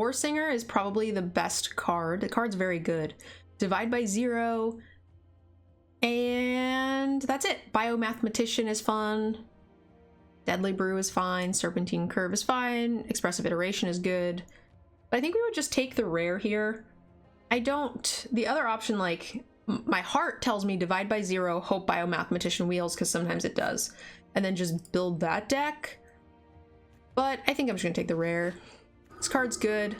Warsinger is probably the best card. The card's very good. Divide by 0. And that's it. Biomathematician is fun. Deadly Brew is fine. Serpentine Curve is fine. Expressive Iteration is good. But I think we would just take the rare here. The other option, like, my heart tells me divide by 0, hope Biomathematician wheels, because sometimes it does. And then just build that deck. But I think I'm just gonna take the rare. This card's good.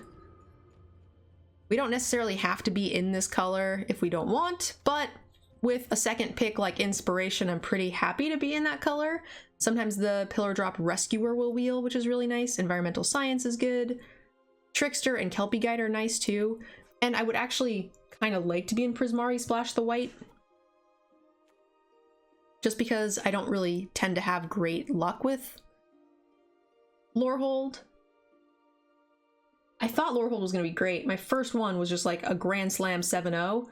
We don't necessarily have to be in this color if we don't want, but with a second pick like Inspiration, I'm pretty happy to be in that color. Sometimes the Pillar Drop Rescuer will wheel, which is really nice. Environmental Science is good. Trickster and Kelpie Guide are nice too. And I would actually kind of like to be in Prismari Splash the White. Just because I don't really tend to have great luck with Lorehold. I thought Lorehold was going to be great. My first one was just like a Grand Slam 7-0.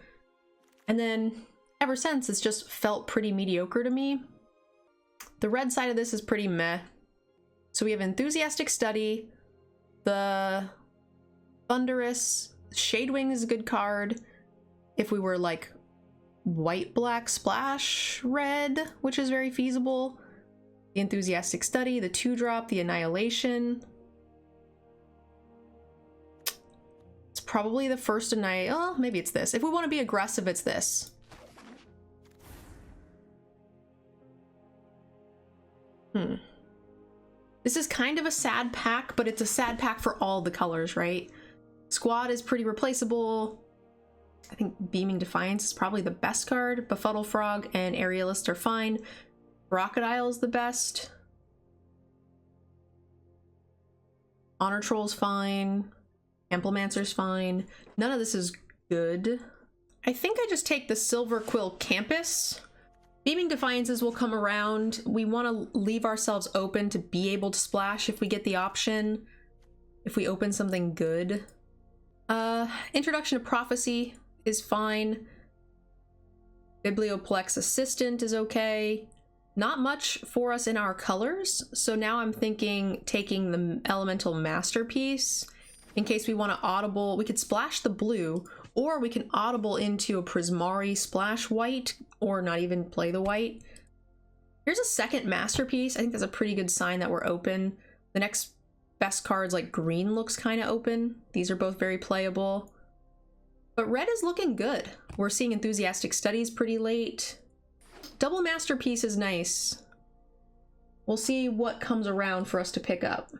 And then ever since, it's just felt pretty mediocre to me. The red side of this is pretty meh. So we have Enthusiastic Study, the Thunderous, Shadewing is a good card. If we were like white-black splash red, which is very feasible. The Enthusiastic Study, the 2-drop, the Annihilation. It's probably the first oh, maybe it's this. If we want to be aggressive, it's this. This is kind of a sad pack, but it's a sad pack for all the colors, right? Squad is pretty replaceable. I think Beaming Defiance is probably the best card. Befuddle Frog and Aerialist are fine. Crocodile is the best. Honor Troll's fine. Amplimancer's fine. None of this is good. I think I just take the Silver Quill Campus. Beaming Defiances will come around. We want to leave ourselves open to be able to splash if we get the option. If we open something good. Introduction to Prophecy is fine. Biblioplex Assistant is okay. Not much for us in our colors, so now I'm thinking taking the Elemental Masterpiece in case we want to audible. We could splash the blue, or we can audible into a Prismari Splash White, or not even play the white. Here's a second Masterpiece. I think that's a pretty good sign that we're open. The next best cards, like green, looks kind of open. These are both very playable. But red is looking good. We're seeing Enthusiastic Studies pretty late. Double Masterpiece is nice. We'll see what comes around for us to pick up.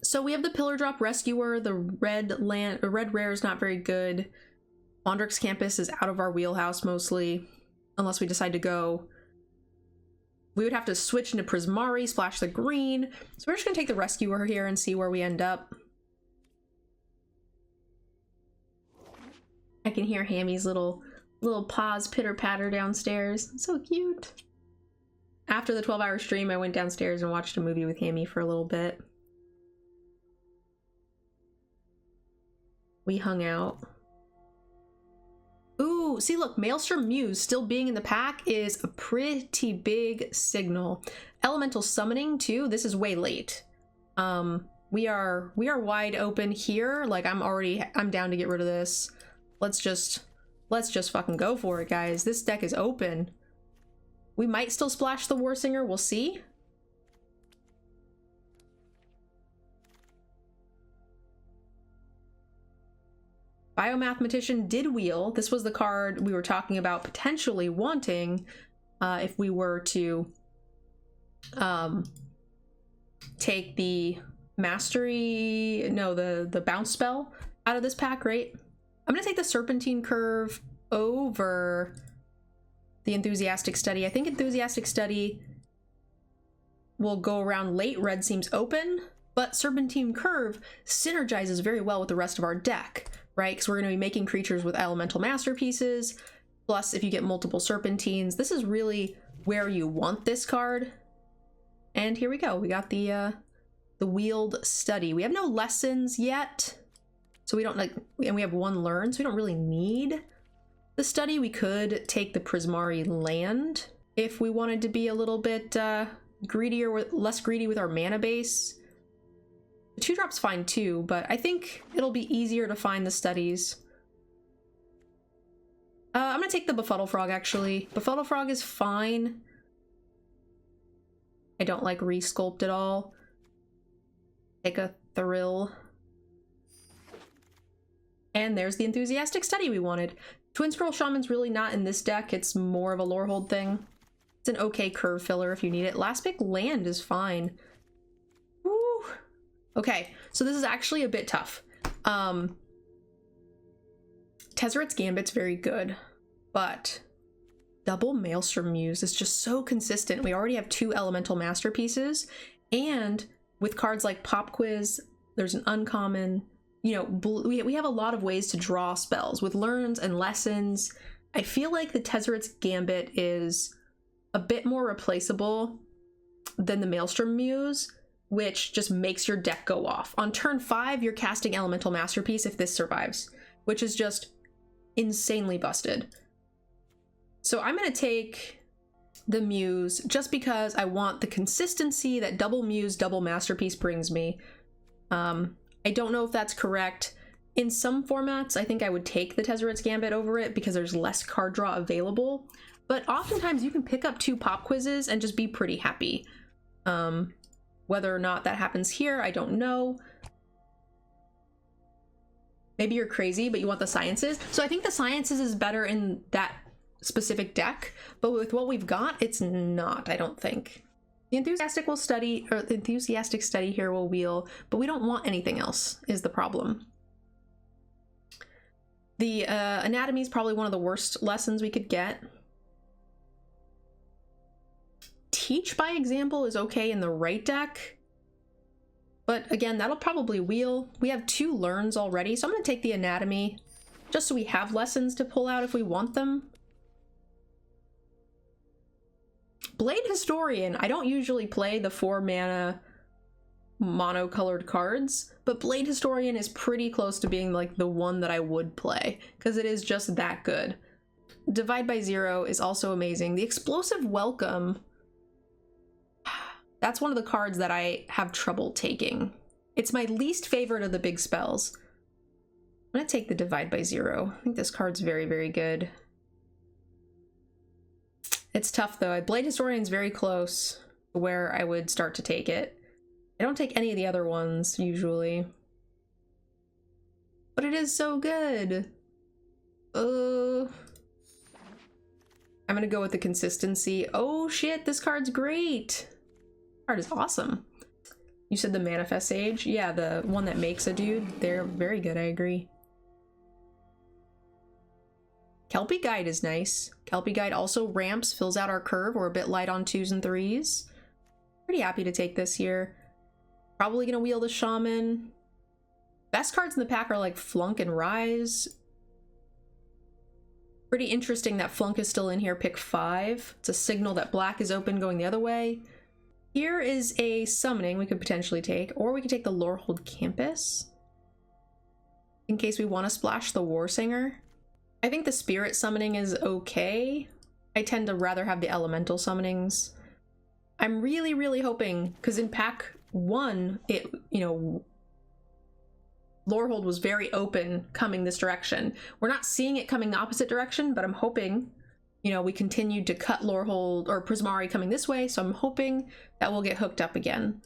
So we have the Pillar Drop Rescuer. The red rare is not very good. Bondrix Campus is out of our wheelhouse mostly, unless we decide to go. We would have to switch into Prismari, splash the green. So we're just gonna take the Rescuer here and see where we end up. I can hear Hammy's little paws pitter-patter downstairs. So cute. After the 12-hour stream, I went downstairs and watched a movie with Hammy for a little bit. We hung out. Ooh, see, look, Maelstrom Muse still being in the pack is a pretty big signal. Elemental Summoning too. This is way late. We are wide open here. Like I'm down to get rid of this. Let's just fucking go for it, guys. This deck is open. We might still splash the Warsinger. We'll see. Biomathematician did wheel. This was the card we were talking about potentially wanting if we were to take the mastery, no, the bounce spell out of this pack, right? I'm gonna take the Serpentine Curve over the Enthusiastic Study. I think Enthusiastic Study will go around late. Red seems open, but Serpentine Curve synergizes very well with the rest of our deck, right? Because we're going to be making creatures with Elemental Masterpieces. Plus, if you get multiple Serpentines, this is really where you want this card. And here we go. We got the Wheeled Study. We have no lessons yet, so we don't and we have one learn, so we don't really need the study. We could take the Prismari land if we wanted to be a little bit greedier, less greedy with our mana base. The 2-drop's fine too, but I think it'll be easier to find the studies. I'm gonna take the Befuddle Frog, actually. Befuddle Frog is fine. I don't like Resculpt at all. Take a Thrill. And there's the Enthusiastic Study we wanted. Twin Scroll Shaman's really not in this deck. It's more of a Lorehold thing. It's an okay curve filler if you need it. Last Pick Land is fine. Woo. Okay, so this is actually a bit tough. Tezzeret's Gambit's very good, but double Maelstrom Muse is just so consistent. We already have 2 elemental masterpieces, and with cards like Pop Quiz, there's an uncommon, you know, we have a lot of ways to draw spells with learns and lessons. I feel like the Tezzeret's Gambit is a bit more replaceable than the Maelstrom Muse, which just makes your deck go off. On turn 5, you're casting Elemental Masterpiece if this survives, which is just insanely busted. So I'm going to take the Muse just because I want the consistency that double Muse, double Masterpiece brings me. I don't know if that's correct. In some formats, I think I would take the Tezzeret's Gambit over it because there's less card draw available, but oftentimes you can pick up 2 pop quizzes and just be pretty happy. Whether or not that happens here, I don't know. Maybe you're crazy, but you want the Sciences. So I think the Sciences is better in that specific deck, but with what we've got, it's not, I don't think. The Enthusiastic will study, or the Enthusiastic Study here will wheel, but we don't want anything else, is the problem. The Anatomy is probably one of the worst lessons we could get. Teach by Example is okay in the right deck, but again, that'll probably wheel. We have 2 learns already, so I'm going to take the Anatomy, just so we have lessons to pull out if we want them. Blade Historian, I don't usually play the 4-mana mono-colored cards, but Blade Historian is pretty close to being like the one that I would play, because it is just that good. Divide by Zero is also amazing. The Explosive Welcome, that's one of the cards that I have trouble taking. It's my least favorite of the big spells. I'm gonna take the Divide by Zero. I think this card's very, very good. It's tough though. Blade Historian's very close to where I would start to take it. I don't take any of the other ones usually, but it is so good. I'm gonna go with the consistency. Oh shit, this card's great. Card is awesome. You said the Manifest Sage? Yeah, the one that makes a dude. They're very good, I agree. Kelpie Guide is nice. Kelpie Guide also ramps, fills out our curve. We're a bit light on 2s and 3s. Pretty happy to take this here. Probably gonna wheel the Shaman. Best cards in the pack are like Flunk and Rise. Pretty interesting that Flunk is still in here. Pick 5. It's a signal that black is open going the other way. Here is a summoning we could potentially take, or we could take the Lorehold Campus in case we want to splash the War Singer. I think the Spirit summoning is okay. I tend to rather have the elemental summonings. I'm really, really hoping, because in pack 1, it, you know, Lorehold was very open coming this direction. We're not seeing it coming the opposite direction, but I'm hoping, you know, we continued to cut Lorehold or Prismari coming this way, so I'm hoping that we'll get hooked up again.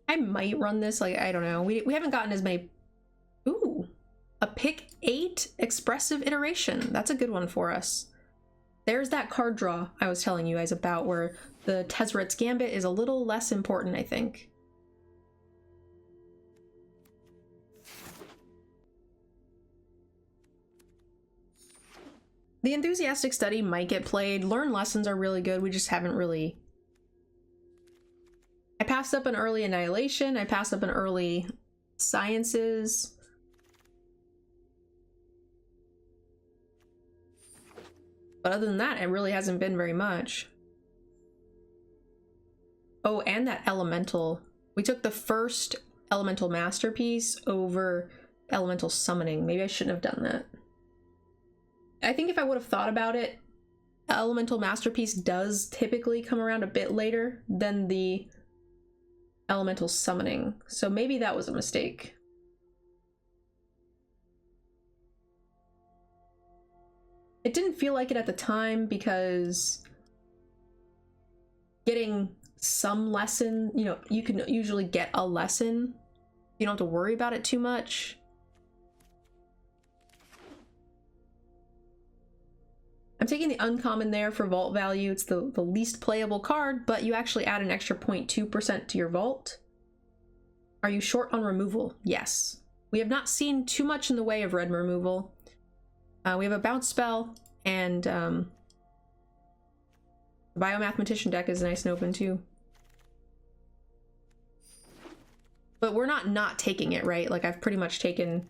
I might run this, like, I don't know. We haven't gotten as many. Ooh, a pick 8 expressive iteration. That's a good one for us. There's that card draw I was telling you guys about, where the Tezzeret's Gambit is a little less important, I think. The Enthusiastic Study might get played. Learn Lessons are really good. We just haven't really... I passed up an early Annihilation. I passed up an early Sciences. But other than that, it really hasn't been very much. Oh, and that Elemental. We took the first Elemental Masterpiece over Elemental Summoning. Maybe I shouldn't have done that. I think if I would have thought about it, Elemental Masterpiece does typically come around a bit later than the elemental summoning. So maybe that was a mistake. It didn't feel like it at the time because getting some lesson, you know, you can usually get a lesson. You don't have to worry about it too much. I'm taking the uncommon there for vault value. It's the least playable card, but you actually add an extra 0.2% to your vault. Are you short on removal? Yes. We have not seen too much in the way of red removal. We have a bounce spell, and the Biomathematician deck is nice and open too. But we're not taking it, right? Like, I've pretty much taken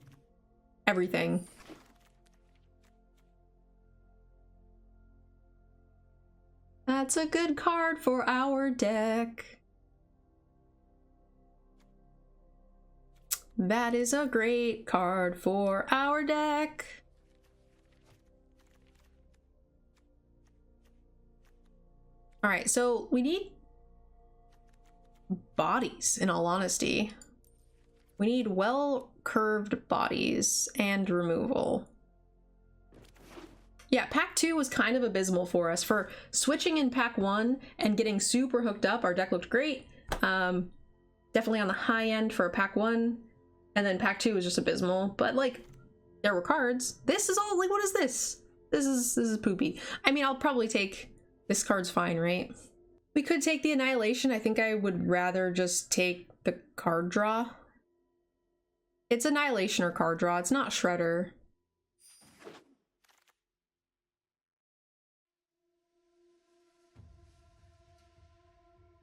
everything. That's a good card for our deck. That is a great card for our deck. All right, so we need bodies, in all honesty. We need well-curved bodies and removal. Yeah, pack 2 was kind of abysmal for us. For switching in pack 1 and getting super hooked up, our deck looked great. Definitely on the high end for pack 1. And then pack 2 was just abysmal. But, like, there were cards. This is all, like, what is this? This is poopy. I mean, I'll probably take... This card's fine, right? We could take the Annihilation. I think I would rather just take the card draw. It's Annihilation or card draw. It's not Shredder.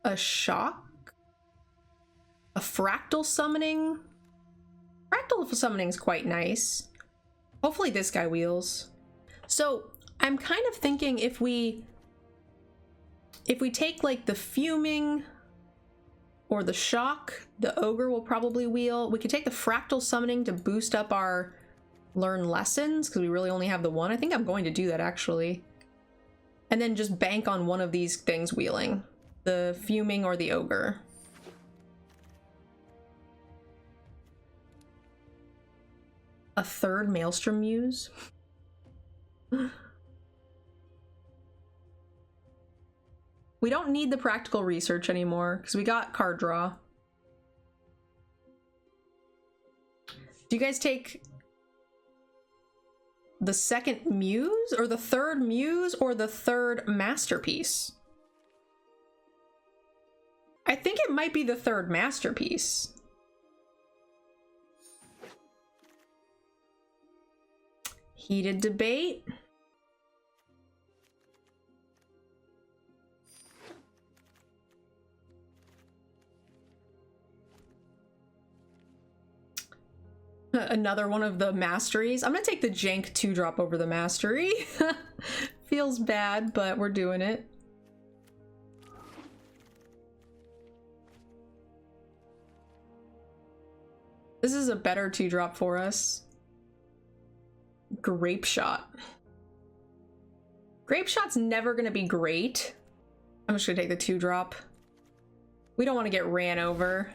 A shock? A fractal summoning? Fractal summoning is quite nice. Hopefully this guy wheels. So I'm kind of thinking if we take like the fuming or the shock, the ogre will probably wheel. We could take the fractal summoning to boost up our learn lessons because we really only have the one. I think I'm going to do that actually. And then just bank on one of these things wheeling. The fuming or the ogre. A third Maelstrom Muse? We don't need the practical research anymore because we got card draw. Do you guys take the second Muse or the third Muse or the third Masterpiece? I think it might be the third Masterpiece. Heated debate. Another one of the masteries. I'm gonna take the jank 2-drop over the mastery. Feels bad, but we're doing it. This is a better 2-drop for us. Grape Shot. Grape Shot's never gonna be great. I'm just gonna take the 2-drop. We don't want to get ran over.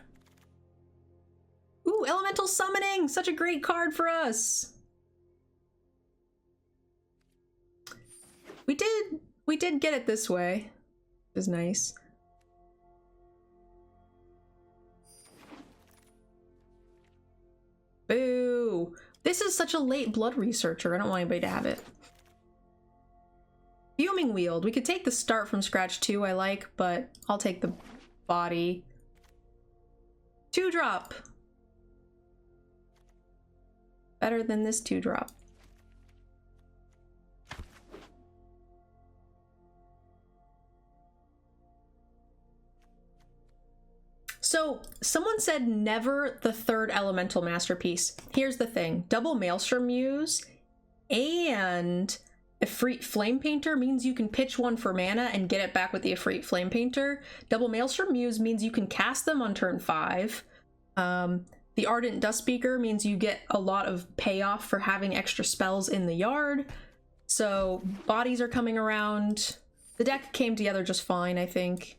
Ooh, Elemental Summoning! Such a great card for us! We did get it this way. It was nice. Boo! This is such a late blood researcher. I don't want anybody to have it. Fuming Wield. We could take the start from scratch too, I like, but I'll take the body. 2-drop! Better than this 2-drop. So, someone said never the third elemental masterpiece. Here's the thing. Double Maelstrom Muse and Efreet Flame Painter means you can pitch one for mana and get it back with the Efreet Flame Painter. Double Maelstrom Muse means you can cast them on turn 5. The Ardent Dust Speaker means you get a lot of payoff for having extra spells in the yard. So bodies are coming around. The deck came together just fine, I think.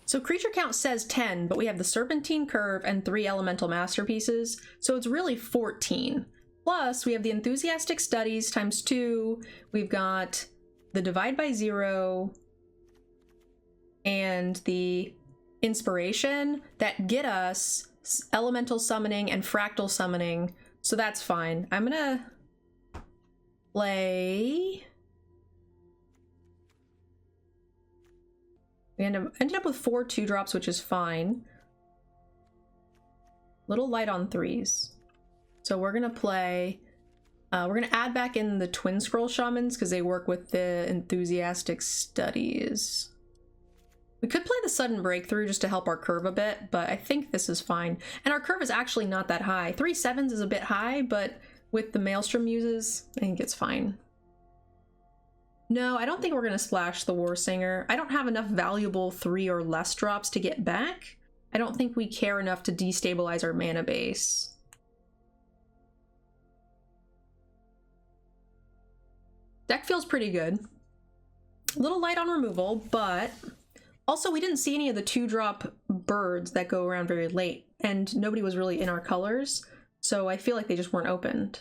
So creature count says 10, but we have the Serpentine Curve and 3 Elemental Masterpieces, so it's really 14. Plus, we have the Enthusiastic Studies times 2, we've got the Divide by 0, and the Inspiration that get us Elemental Summoning and Fractal Summoning, so that's fine. I'm gonna play... We ended up with 4 2-drops, which is fine. Little light on 3s. So we're gonna play... we're gonna add back in the Twin Scroll Shamans because they work with the Enthusiastic Studies. We could play the Sudden Breakthrough just to help our curve a bit, but I think this is fine. And our curve is actually not that high. 3 7s is a bit high, but with the Maelstrom Muses, I think it's fine. No, I don't think we're going to splash the War Singer. I don't have enough valuable 3 or less drops to get back. I don't think we care enough to destabilize our mana base. Deck feels pretty good. A little light on removal, but also we didn't see any of the 2-drop birds that go around very late, and nobody was really in our colors, so I feel like they just weren't opened.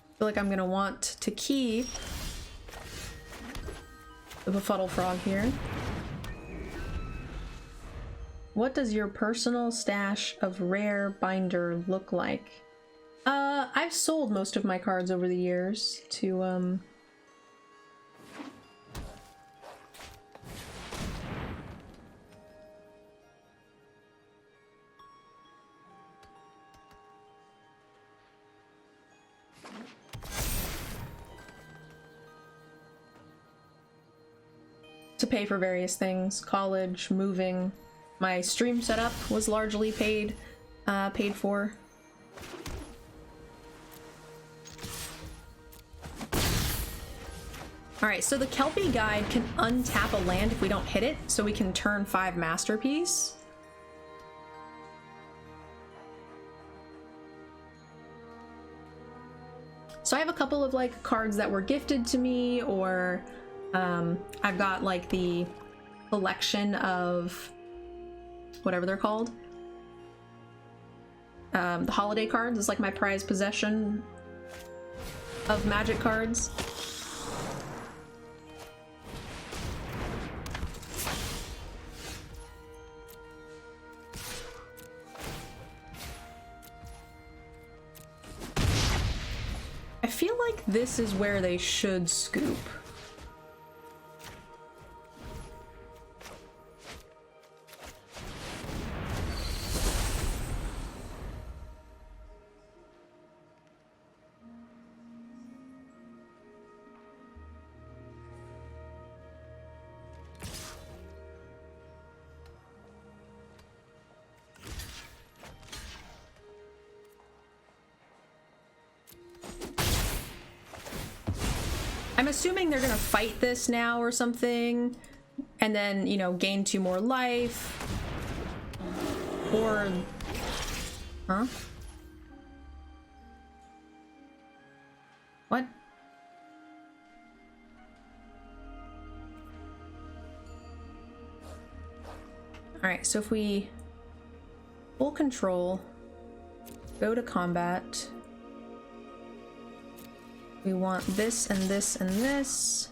I feel like I'm gonna want to keep the Befuddle Frog here. What does your personal stash of rare binder look like? I've sold most of my cards over the years to pay for various things. College, moving. My stream setup was largely paid for. Alright, so the Kelpie Guide can untap a land if we don't hit it, so we can turn 5 Masterpiece. So I have a couple of like cards that were gifted to me, or I've got like the collection of whatever they're called. The holiday cards is like my prized possession of Magic cards. I feel like this is where they should scoop. I'm assuming they're gonna fight this now or something, and then, you know, gain 2 more life. Or... Huh? What? Alright, so if we full control, go to combat, we want this and this and this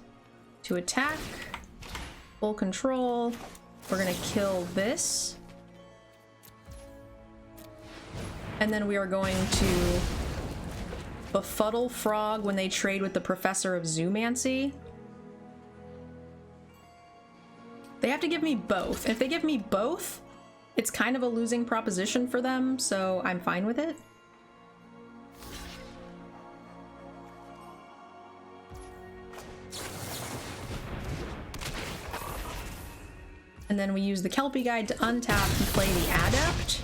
to attack. Full control. We're gonna kill this. And then we are going to Befuddle Frog when they trade with the Professor of Zoomancy. They have to give me both. If they give me both, it's kind of a losing proposition for them, so I'm fine with it. And then we use the Kelpie Guide to untap and play the Adept.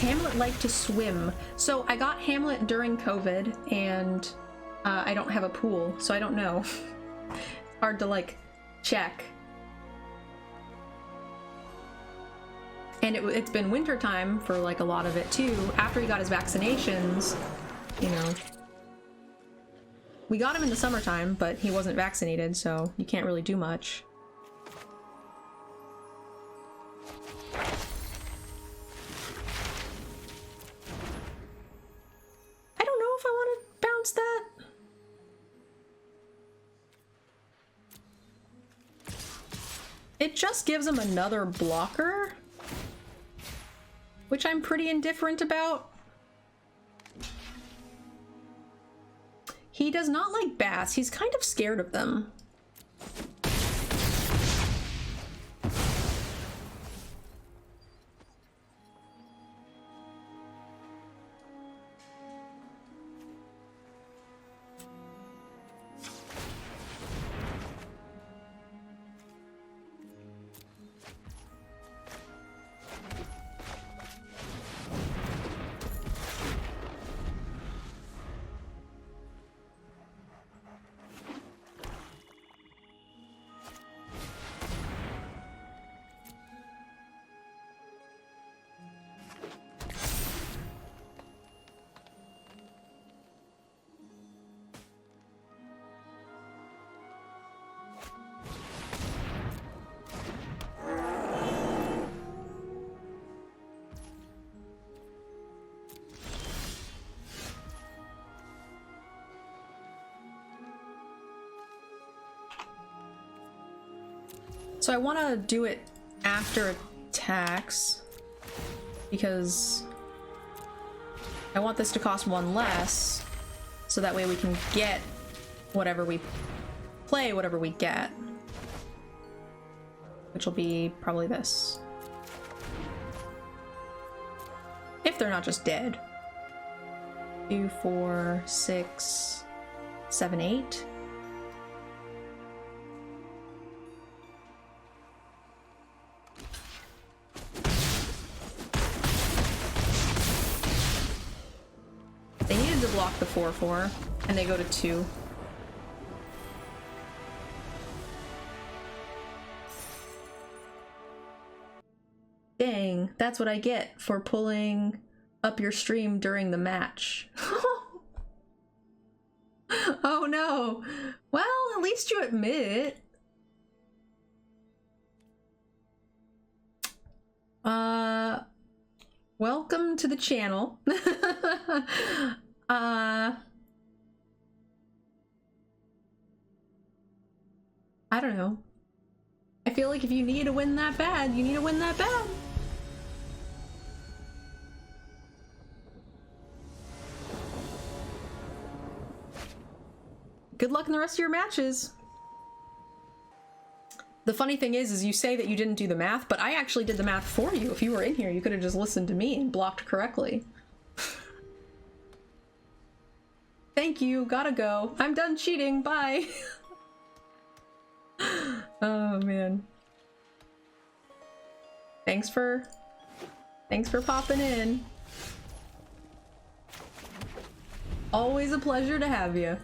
Hamlet like to swim? So I got Hamlet during COVID, and I don't have a pool, so I don't know. Hard to like check. And it's been winter time for like a lot of it too. After he got his vaccinations, you know. We got him in the summertime, but he wasn't vaccinated, so you can't really do much. I don't know if I want to bounce that. It just gives him another blocker, which I'm pretty indifferent about. He does not like bats. He's kind of scared of them. So I want to do it after attacks because I want this to cost one less, so that way we can get whatever we play, whatever we get, which will be probably this. If they're not just dead. 2, 4, 6, 7, 8. They needed to block the 4/4, and they go to 2. Dang, that's what I get for pulling up your stream during the match. Oh no. Well, at least you admit. Welcome to the channel. I don't know. I feel like if you need to win that bad, you need to win that bad. Good luck in the rest of your matches. The funny thing is you say that you didn't do the math, but I actually did the math for you. If you were in here, you could have just listened to me and blocked correctly. Thank you, gotta go. I'm done cheating, bye. Oh man. Thanks for popping in. Always a pleasure to have you.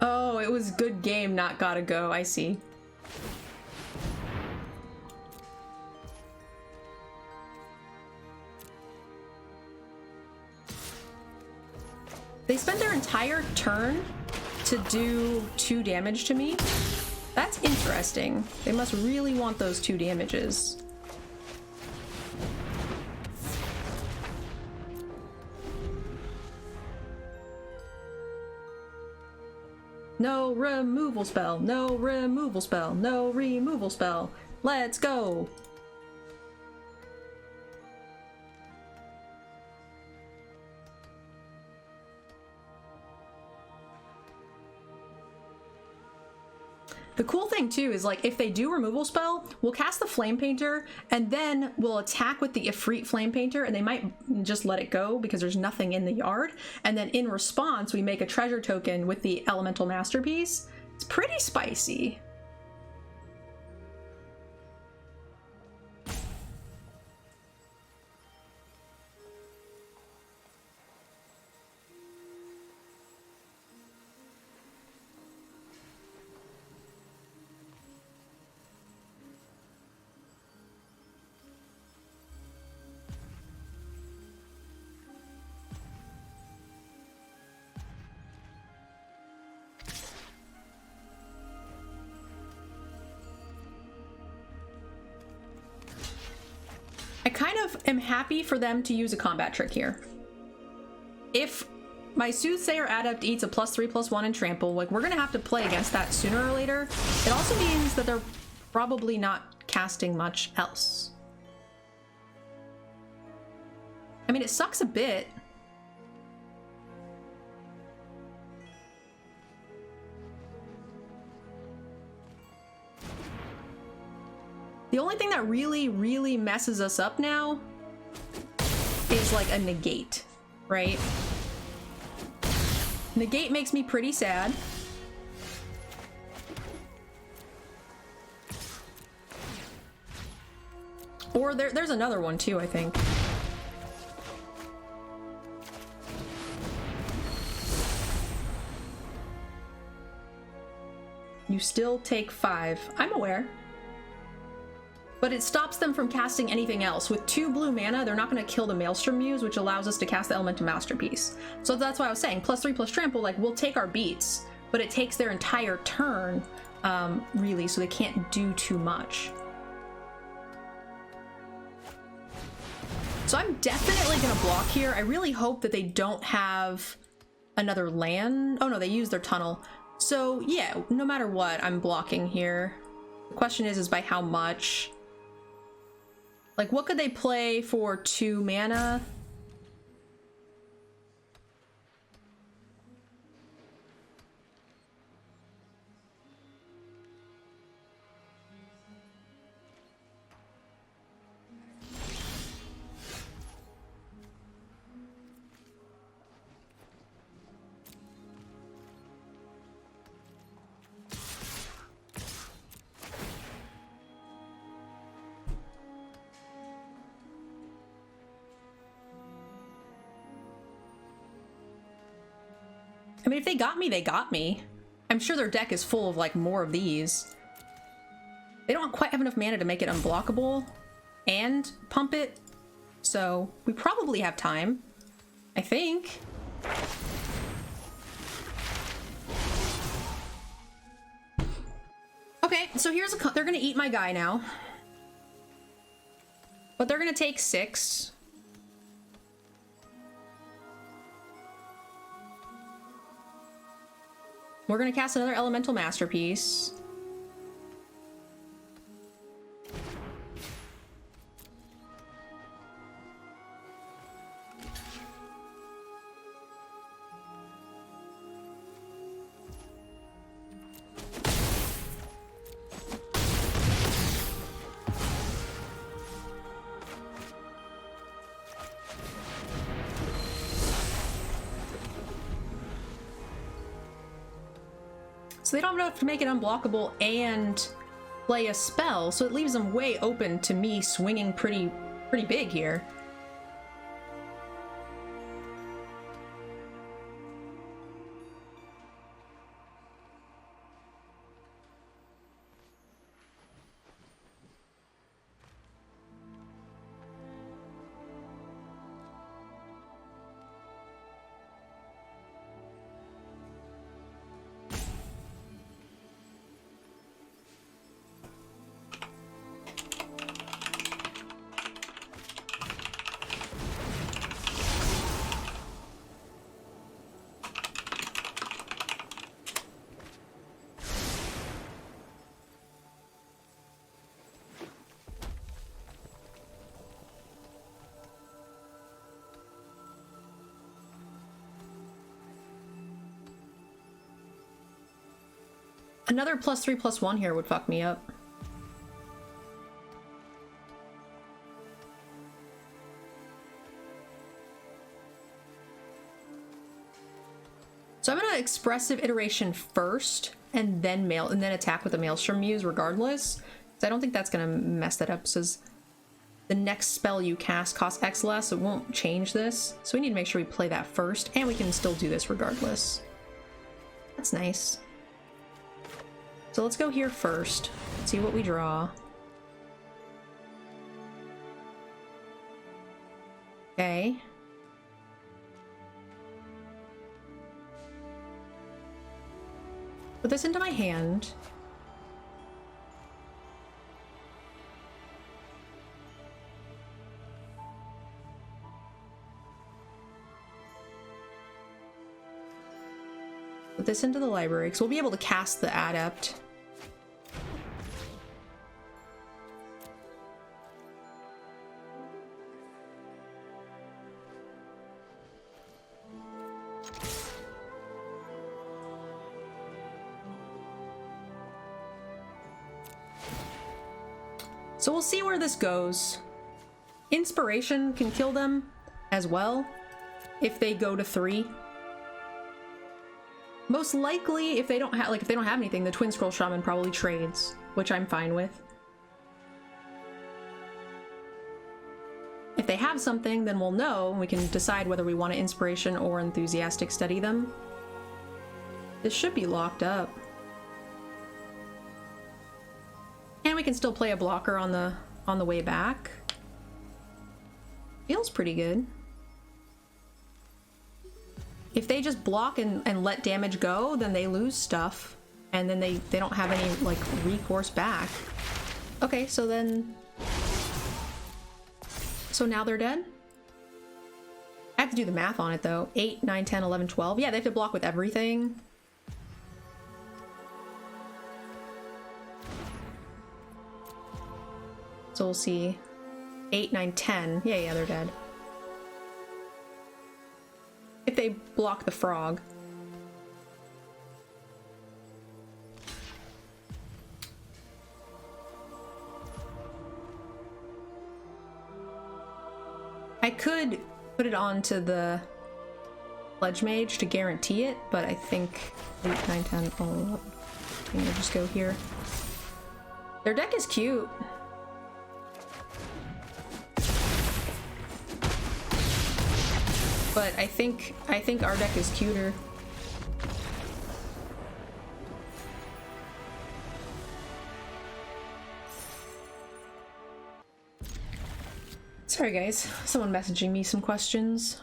Oh, it was good game, not gotta go. I see. They spent their entire turn to do 2 damage to me. That's interesting. They must really want those 2 damages. No removal spell. No removal spell. No removal spell. Let's go. The cool thing too is like if they do removal spell, we'll cast the Flame Painter and then we'll attack with the Ifrit Flame Painter and they might just let it go because there's nothing in the yard. And then in response, we make a treasure token with the Elemental Masterpiece. It's pretty spicy. I kind of am happy for them to use a combat trick here. If my Soothsayer Adept eats a +3/+1 in Trample, like we're gonna have to play against that sooner or later. It also means that they're probably not casting much else. I mean, it sucks a bit. The only thing that really messes us up now is like a negate, right? Negate makes me pretty sad. Or there's another one too, I think. You still take 5. I'm aware. But it stops them from casting anything else. With 2 blue mana, they're not going to kill the Maelstrom Muse, which allows us to cast the Elemental Masterpiece. So that's why I was saying, +3/+Trample, like, we'll take our beats, but it takes their entire turn, really, so they can't do too much. So I'm definitely going to block here. I really hope that they don't have another land. Oh no, they use their tunnel. So yeah, no matter what, I'm blocking here. The question is by how much? Like, what could they play for 2 mana? I mean, if they got me, they got me. I'm sure their deck is full of, like, more of these. They don't quite have enough mana to make it unblockable and pump it, so we probably have time, I think. Okay, so here's a... They're gonna eat my guy now. But they're gonna take 6. We're gonna cast another Elemental Masterpiece. So they don't have to make it unblockable and play a spell, so it leaves them way open to me swinging pretty big here. Another +3/+1 here would fuck me up. So I'm gonna expressive iteration first, and then attack with the Maelstrom Muse regardless. Because I don't think that's gonna mess that up. It says the next spell you cast costs X less, so it won't change this. So we need to make sure we play that first, and we can still do this regardless. That's nice. So let's go here first, see what we draw. Okay. Put this into my hand. Put this into the library, because we'll be able to cast the Adept. So we'll see where this goes. Inspiration can kill them as well if they go to 3. Most likely, if they don't have anything, the Twin Scroll Shaman probably trades, which I'm fine with. If they have something, then we'll know, and we can decide whether we want to Inspiration or Enthusiastic Study them. This should be locked up. And we can still play a blocker on the way back. Feels pretty good. If they just block and let damage go, then they lose stuff. And then they don't have any, like, recourse back. Okay, so then... So now they're dead? I have to do the math on it, though. 8, 9, 10, 11, 12. Yeah, they have to block with everything. So we'll see. 8, 9, 10. Yeah, they're dead. If they block the frog. I could put it onto the Pledge Mage to guarantee it, but I think 8, 9, 10, oh, I'm gonna just go here. Their deck is cute. But I think our deck is cuter. Sorry guys, someone messaging me some questions.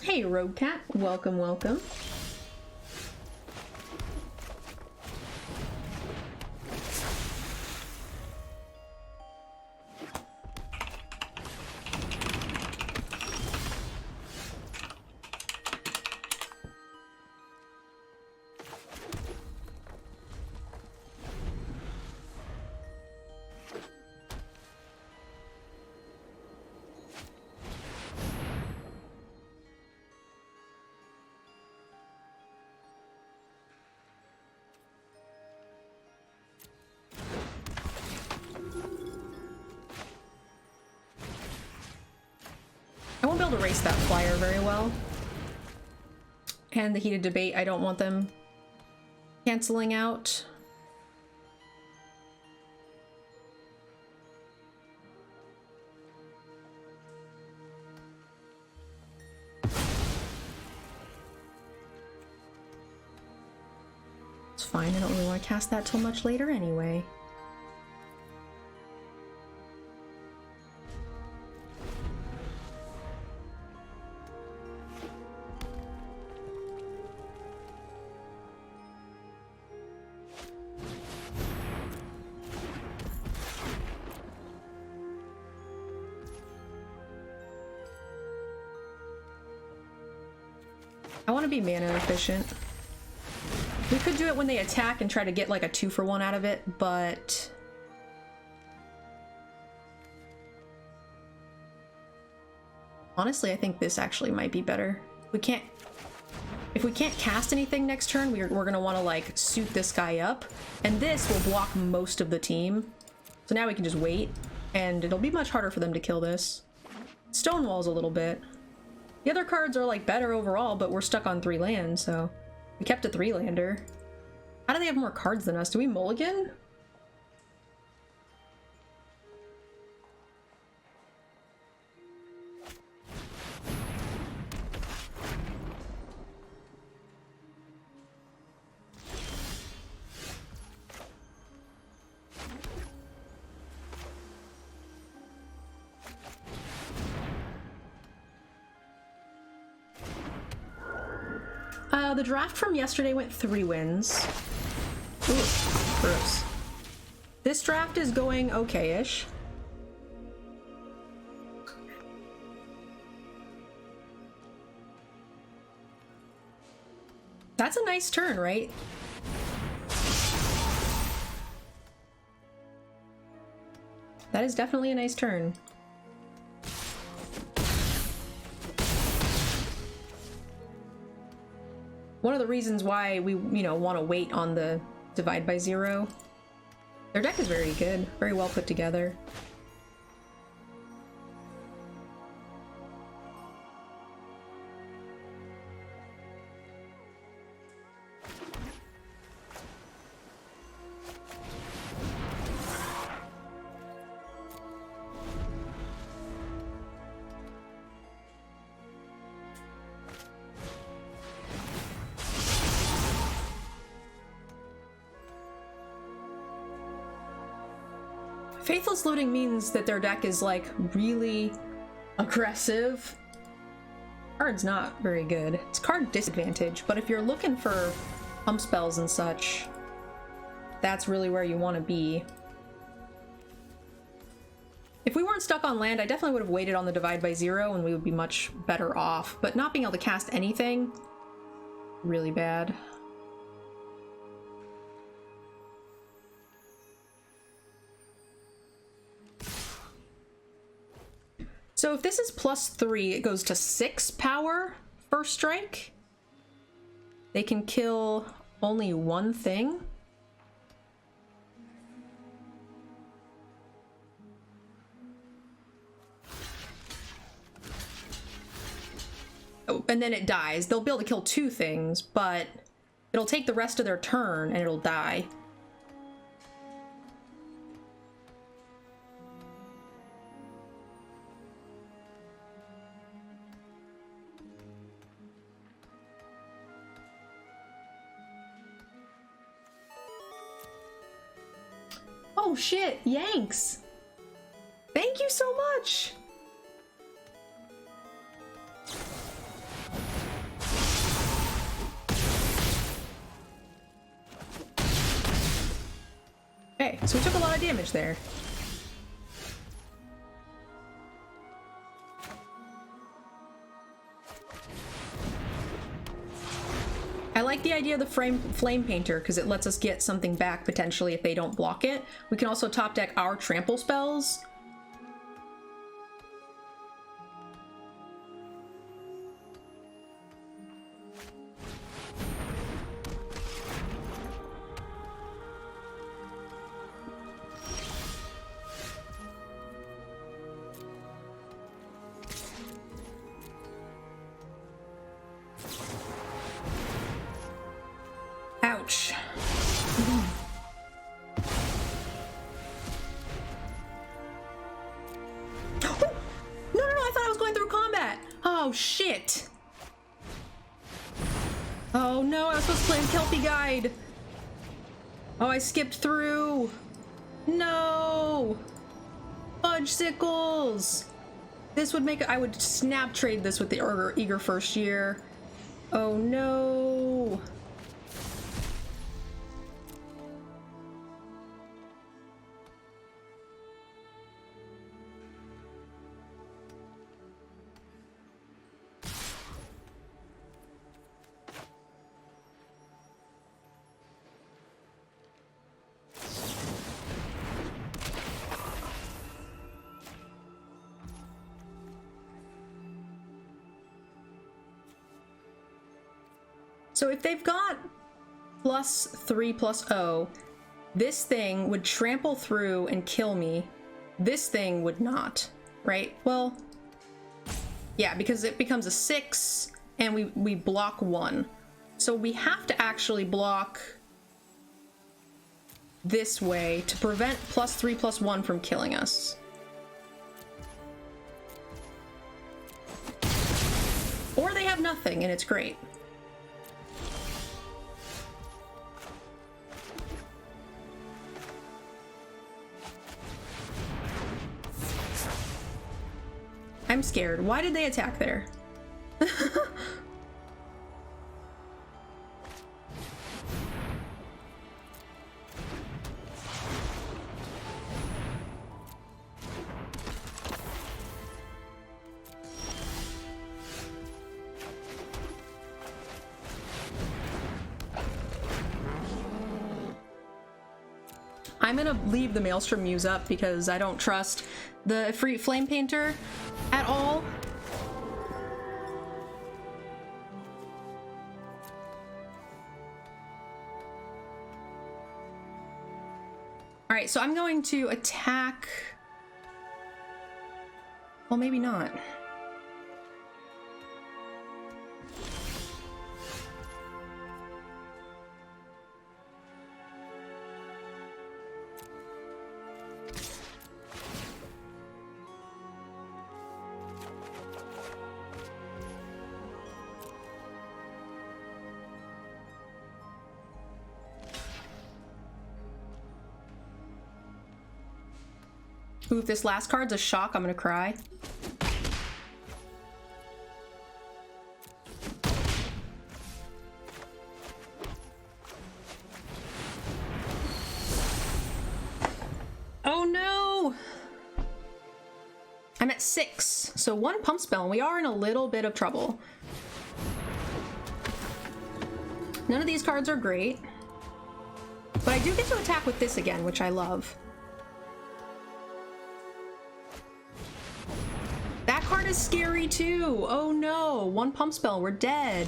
Hey Rogue Cat, welcome, welcome. I won't be able to race that flyer very well. And the Heated Debate, I don't want them canceling out. It's fine, I don't really want to cast that till much later anyway. I want to be mana efficient. We could do it when they attack and try to get like a 2-for-1 out of it, but... honestly, I think this actually might be better. We can't If we can't cast anything next turn, we're gonna want to like suit this guy up, and this will block most of the team. So now we can just wait, and it'll be much harder for them to kill this. Stonewalls a little bit. The other cards are like better overall, but we're stuck on 3 lands, so we kept a 3-lander. How do they have more cards than us? Do we mulligan? The draft from yesterday went 3 wins. Ooh, gross. This draft is going okay-ish. That's a nice turn, right? That is definitely a nice turn. One of the reasons why we, want to wait on the divide by 0. Their deck is very good, very well put together. Faithless Looting means that their deck is like really aggressive. Card's not very good. It's card disadvantage, but if you're looking for pump spells and such, that's really where you want to be. If we weren't stuck on land, I definitely would have waited on the divide by 0 and we would be much better off, but not being able to cast anything, really bad. So if this is +3, it goes to 6 power first strike. They can kill only 1 thing. Oh, and then it dies. They'll be able to kill 2 things, but it'll take the rest of their turn and it'll die. Oh shit, Yanks! Thank you so much! Okay, so we took a lot of damage there. I like the idea of the Flame Painter because it lets us get something back potentially if they don't block it. We can also top deck our trample spells. Ouch. No, I thought I was going through combat. Oh, shit. Oh, no, I was supposed to play in Kelpie Guide. Oh, I skipped through. No. Fudgesicles. This would make... I would snap trade this with the Eager First Year. Oh, no. So if they've got +3/+0, this thing would trample through and kill me. This thing would not, right? Well, yeah, because it becomes a 6 and we block 1. So we have to actually block this way to prevent +3/+1 from killing us. Or they have nothing and it's great. I'm scared. Why did they attack there? I'm gonna leave the Maelstrom Muse up because I don't trust the free Flame Painter at all. Alright, so I'm going to attack... Well, maybe not. Ooh, if this last card's a shock, I'm gonna cry. Oh no! I'm at 6, so 1 pump spell, and we are in a little bit of trouble. None of these cards are great, but I do get to attack with this again, which I love. That card is scary too. Oh no, 1 pump spell, we're dead.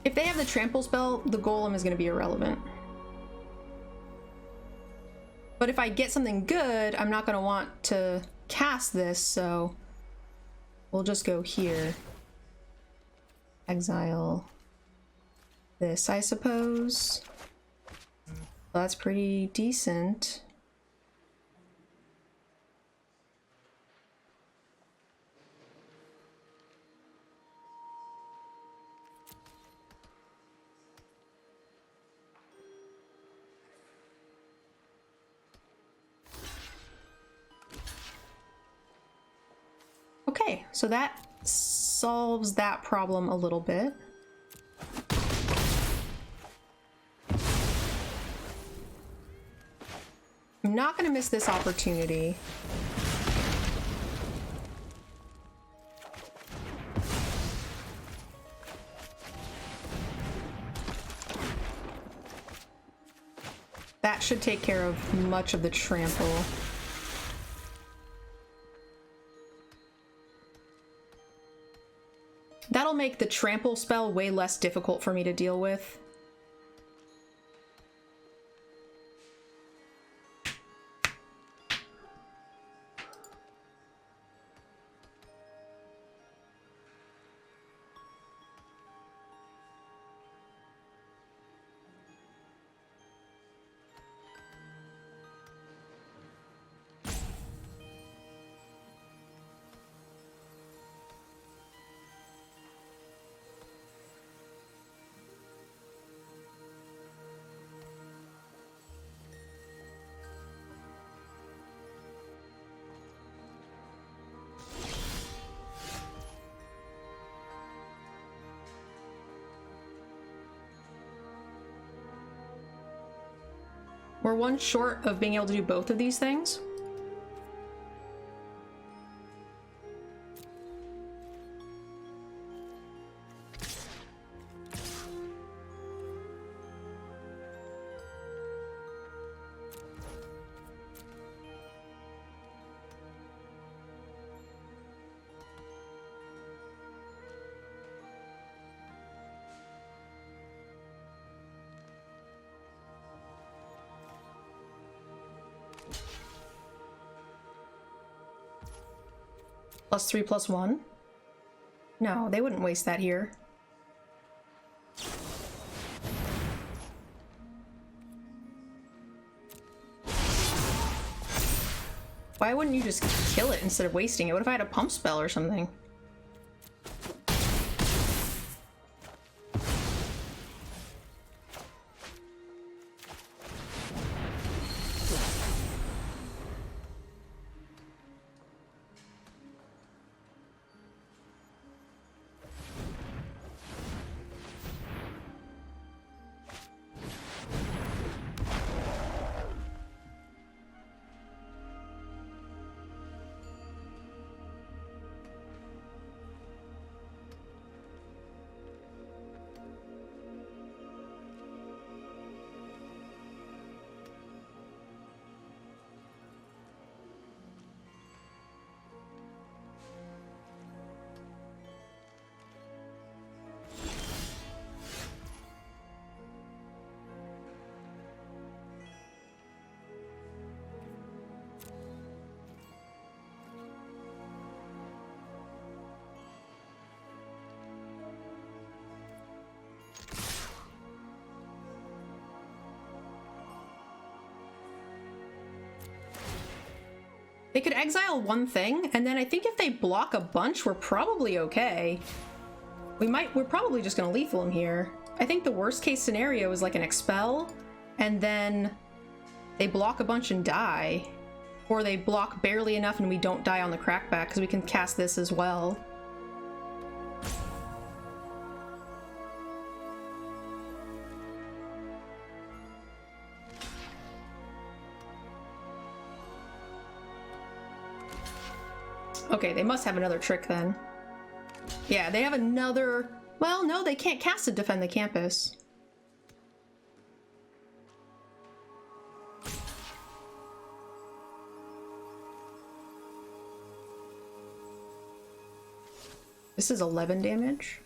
If they have the trample spell, the golem is going to be irrelevant. But if I get something good, I'm not going to want to cast this, so we'll just go here. Exile this, I suppose. Well, that's pretty decent. Okay, so that solves that problem a little bit. I'm not going to miss this opportunity. That should take care of much of the trample. That'll make the trample spell way less difficult for me to deal with. We're 1 short of being able to do both of these things. +3/+1? No, they wouldn't waste that here. Why wouldn't you just kill it instead of wasting it? What if I had a pump spell or something? They could exile one thing, and then I think if they block a bunch, we're probably okay. We're probably just gonna lethal them here. I think the worst case scenario is like an expel, and then they block a bunch and die. Or they block barely enough and we don't die on the crackback, because we can cast this as well. Okay, they must have another trick then. Yeah, they have another... Well, no, they can't cast to defend the campus. This is 11 damage.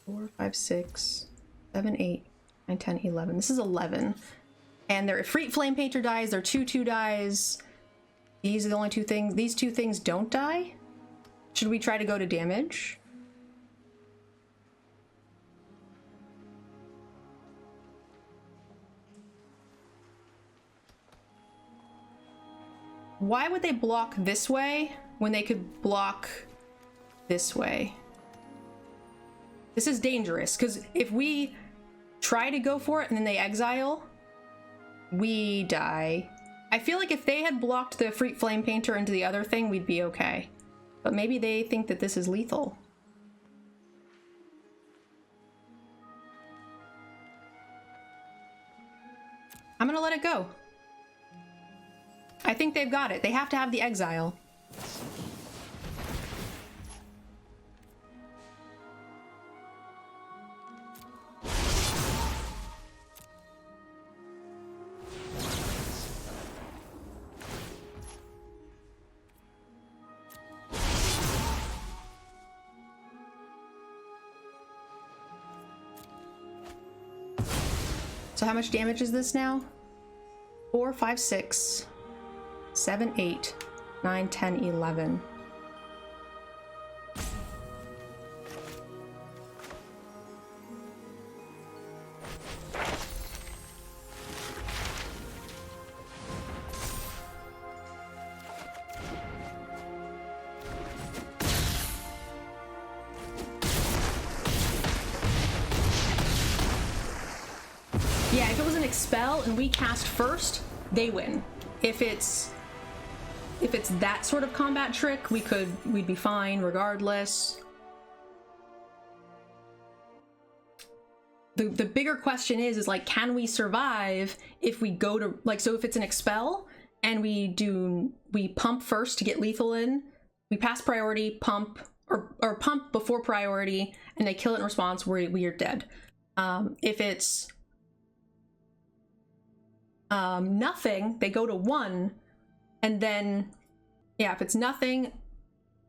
4, 5, 6, 7, 8, 9, 10, 11. This is 11. And their Efreet Flame Painter dies, their 2/2 dies. These are the only two things. These two things don't die? Should we try to go to damage? Why would they block this way when they could block this way? This is dangerous, because if we try to go for it and then they exile, we die. I feel like if they had blocked the Efreet Flame Painter into the other thing, we'd be okay. But maybe they think that this is lethal. I'm gonna let it go. I think they've got it. They have to have the exile. So how much damage is this now? 4, 5, 6, 7, 8, 9, 10, 11. Yeah, if it was an expel and we cast first, they win. If it's that sort of combat trick, we'd be fine regardless. The bigger question is like, can we survive if we go to, like, so if it's an expel and we pump first to get lethal in, we pass priority, pump, or pump before priority, and they kill it in response, we are dead. If it's nothing, they go to 1, and then, yeah, if it's nothing,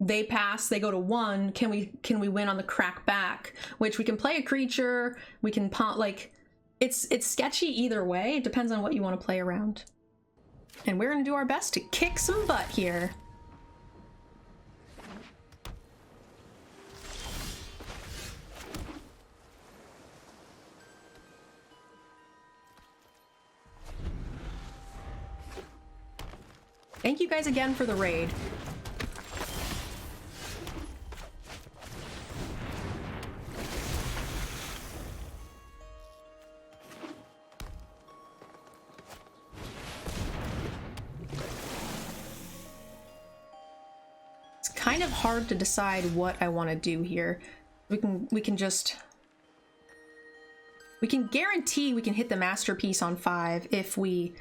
they pass, they go to 1, can we win on the crack back, which we can play a creature, we can pump, like, it's sketchy either way. It depends on what you want to play around. And we're gonna do our best to kick some butt here. Thank you guys again for the raid. It's kind of hard to decide what I want to do here. We can guarantee we can hit the masterpiece on 5 if we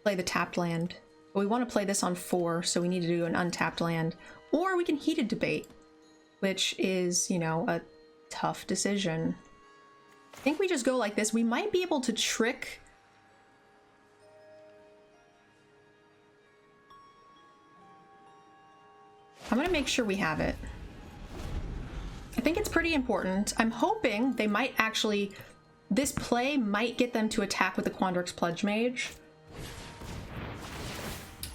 play the tapped land. But we want to play this on 4, so we need to do an untapped land. Or we can heated debate, which is, you know, a tough decision. I think we just go like this. We might be able to trick... I'm gonna make sure we have it. I think it's pretty important. I'm hoping they might actually... This play might get them to attack with the Quandrix Pledge Mage.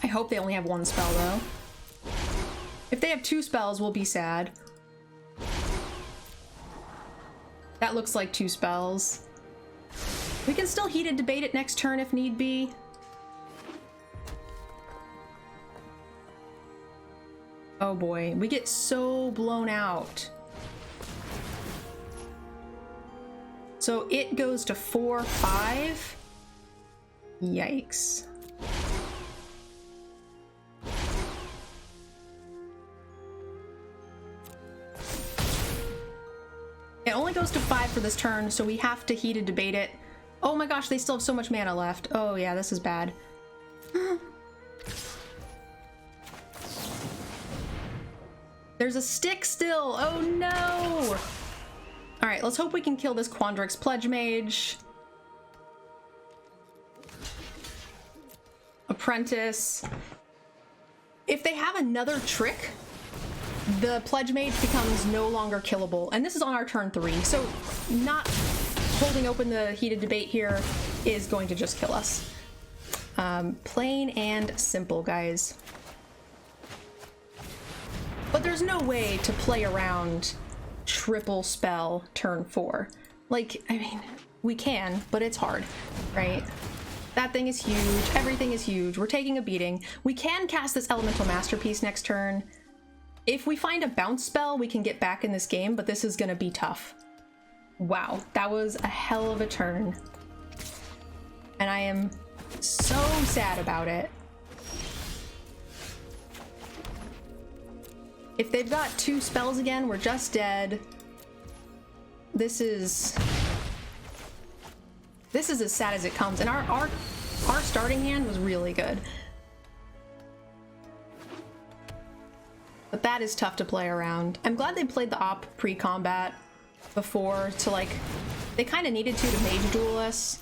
I hope they only have 1 spell, though. If they have 2 spells, we'll be sad. That looks like 2 spells. We can still heated debate it next turn if need be. Oh boy, we get so blown out. So it goes to 4, 5. Yikes. It only goes to 5 for this turn, so we have to heated debate it. Oh my gosh, they still have so much mana left. Oh yeah, this is bad. There's a stick still. Oh no! Alright, let's hope we can kill this Quandrix Pledge Mage. Apprentice. If they have another trick, the Pledge Mage becomes no longer killable. And this is on our turn 3, so not holding open the heated debate here is going to just kill us. Plain and simple, guys. But there's no way to play around triple spell turn 4. Like, I mean, we can, but it's hard, right? That thing is huge. Everything is huge. We're taking a beating. We can cast this Elemental Masterpiece next turn. If we find a bounce spell, we can get back in this game, but this is gonna be tough. Wow, that was a hell of a turn. And I am so sad about it. If they've got 2 spells again, we're just dead. This is as sad as it comes. And our starting hand was really good. But that is tough to play around. I'm glad they played the op pre-combat before to, like, they kind of needed to mage duel us.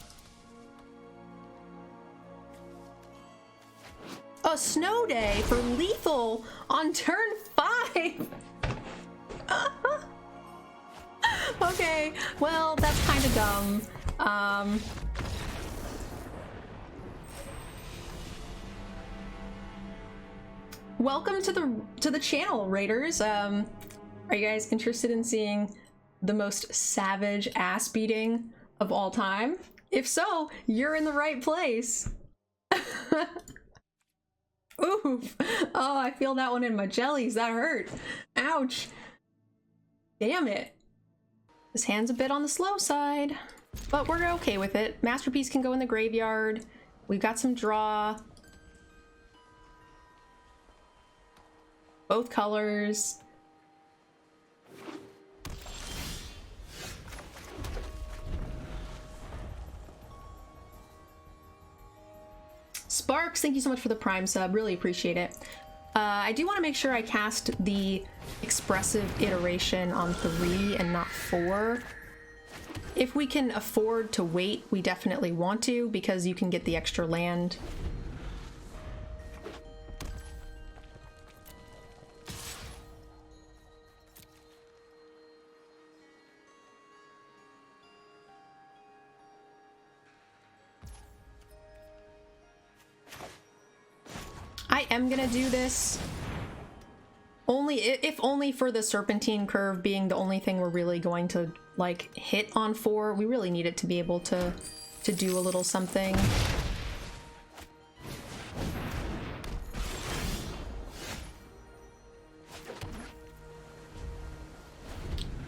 A snow day for lethal on turn 5. Okay, well, that's kind of dumb. Welcome to the channel, raiders. Are you guys interested in seeing the most savage ass beating of all time? If so, you're in the right place. Oof. Oh, I feel that one in my jellies. That hurt. Ouch. Damn it. This hand's a bit on the slow side, but we're okay with it. Masterpiece can go in the graveyard. We've got some draw. Both colors. Sparks, thank you so much for the Prime sub. Really appreciate it. I do want to make sure I cast the expressive iteration on 3 and not 4. If we can afford to wait, we definitely want to, because you can get the extra land. I am gonna do this only if only for the serpentine curve being the only thing we're really going to like hit on 4. We really need it to be able to do a little something.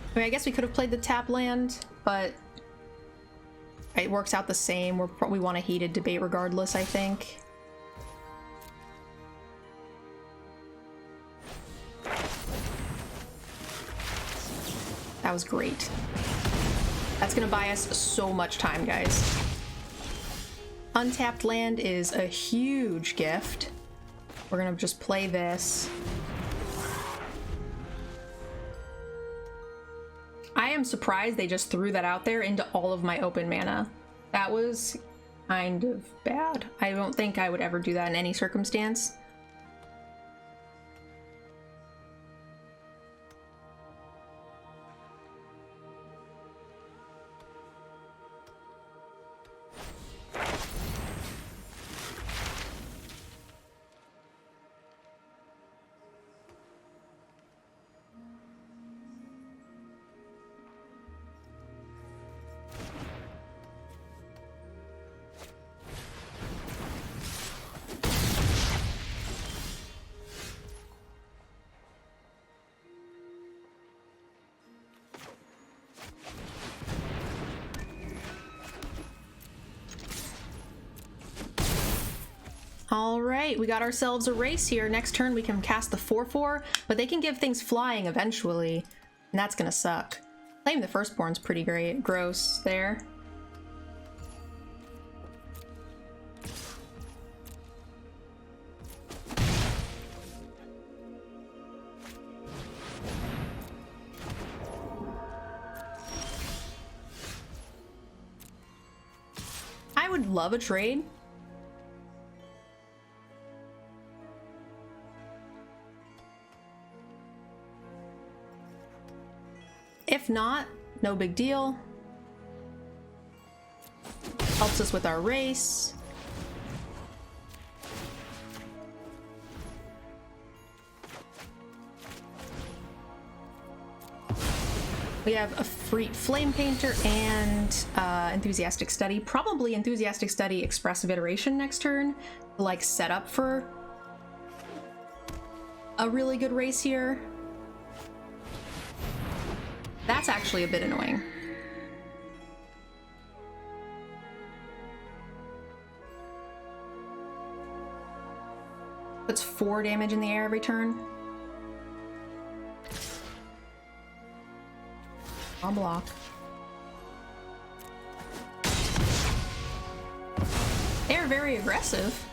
I mean, I guess we could have played the tap land, but it works out the same. We want a heated debate regardless, I think. That was great. That's gonna buy us so much time, guys. Untapped land is a huge gift. We're gonna just play this. I am surprised they just threw that out there into all of my open mana. That was kind of bad. I don't think I would ever do that in any circumstance. All right, we got ourselves a race here. Next turn we can cast the 4/4, but they can give things flying eventually, and that's gonna suck. Claim the Firstborn's pretty great. Gross there. I would love a trade. If not, no big deal. Helps us with our race. We have a free Flame Painter and Enthusiastic Study. Probably Enthusiastic Study Expressive Iteration next turn to like set up for a really good race here. That's actually a bit annoying. Puts 4 damage in the air every turn. I'll block. They're very aggressive.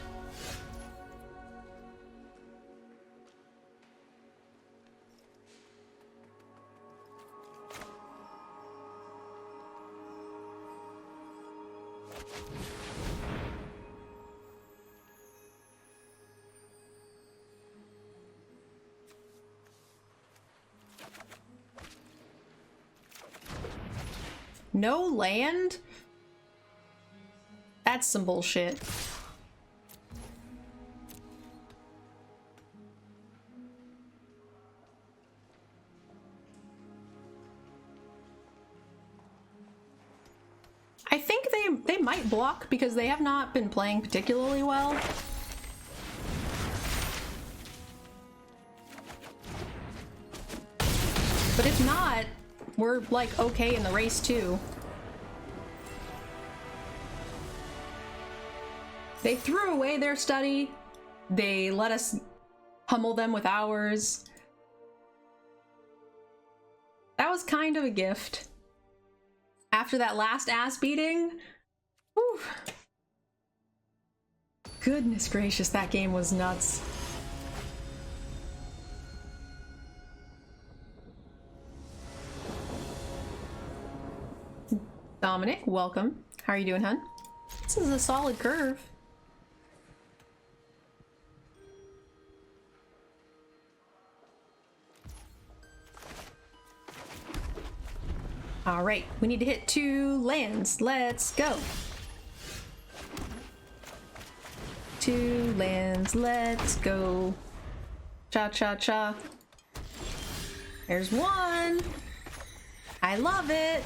No land? That's some bullshit. I think they might block because they have not been playing particularly well. But if not, we're like okay in the race too. They threw away their study. They let us pummel them with ours. That was kind of a gift. After that last ass beating, whew. Goodness gracious, that game was nuts. Dominic, welcome. How are you doing, hun? This is a solid curve. All right, we need to hit 2 lands. Let's go. 2 lands, let's go. Cha-cha-cha. There's 1. I love it.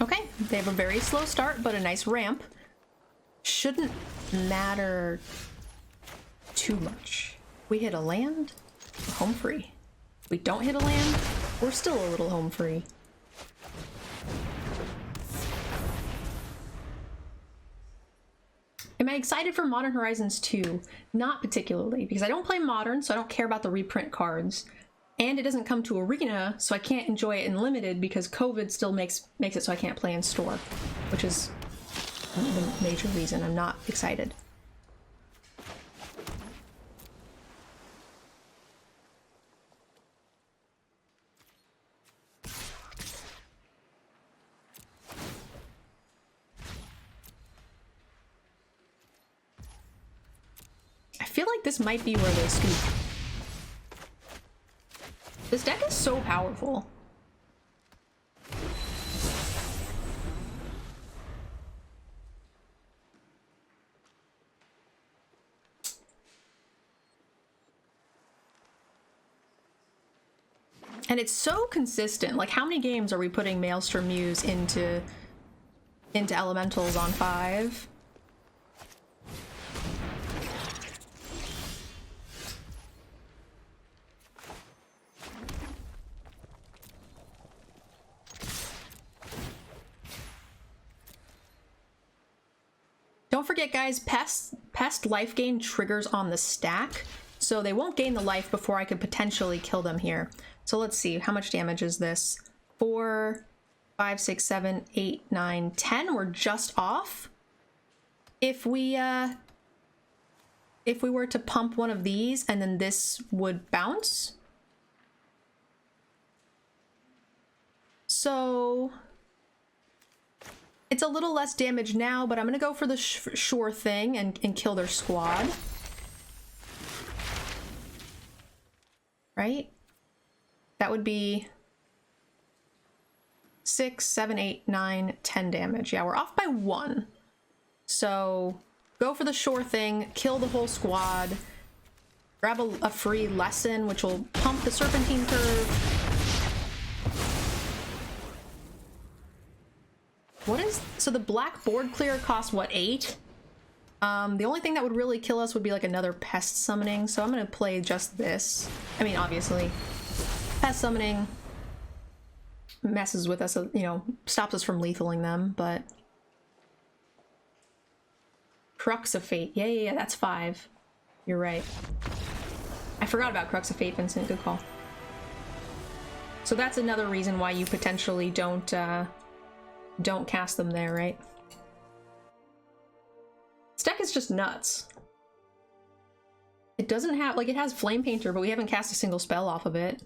Okay, they have a very slow start, but a nice ramp. Shouldn't matter too much. We hit a land, we're home free. We don't hit a land, we're still a little home free. Am I excited for Modern Horizons 2? Not particularly, because I don't play Modern, so I don't care about the reprint cards. And it doesn't come to Arena, so I can't enjoy it in Limited because COVID still makes it so I can't play in store, which is the major reason I'm not excited. I feel like this might be where they scoop. This deck is so powerful. And it's so consistent. Like, how many games are we putting Maelstrom Muse into elementals on 5? Don't forget, guys, pest life gain triggers on the stack, so they won't gain the life before I could potentially kill them here. So let's see, how much damage is this? 4, 5, 6, 7, 8, 9, 10. We're just off. If we were to pump one of these and then this would bounce. So it's a little less damage now, but I'm gonna go for the sure thing and kill their squad. Right? That would be 6, 7, 8, 9, 10 damage. Yeah, we're off by 1. So go for the sure thing, kill the whole squad, grab a free lesson, which will pump the Serpentine curve. What is, so the black board clear costs what, 8? The only thing that would really kill us would be like another pest summoning, so I'm gonna play just this. I mean, obviously, pest summoning messes with us, you know, stops us from lethaling them, but Crux of Fate, yeah, that's 5. You're right. I forgot about Crux of Fate, Vincent, good call. So that's another reason why you potentially don't cast them there, right? This deck is just nuts. It doesn't have, like, it has Flame Painter, but we haven't cast a single spell off of it.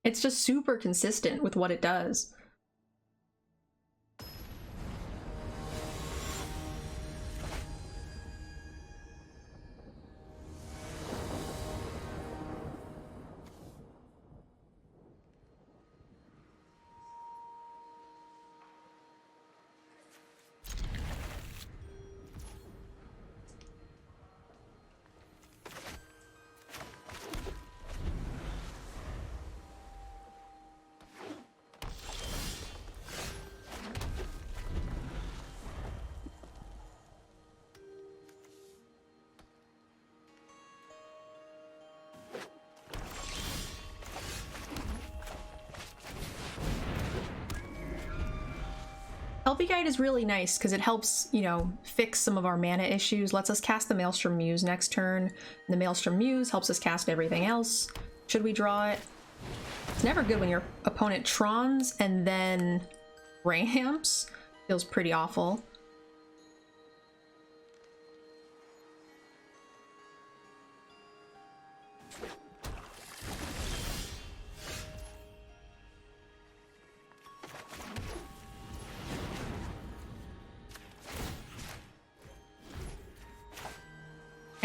It's just super consistent with what it does. Healthy Guide is really nice because it helps, you know, fix some of our mana issues, lets us cast the Maelstrom Muse next turn. The Maelstrom Muse helps us cast everything else, should we draw it. It's never good when your opponent Trons and then ramps. Feels pretty awful.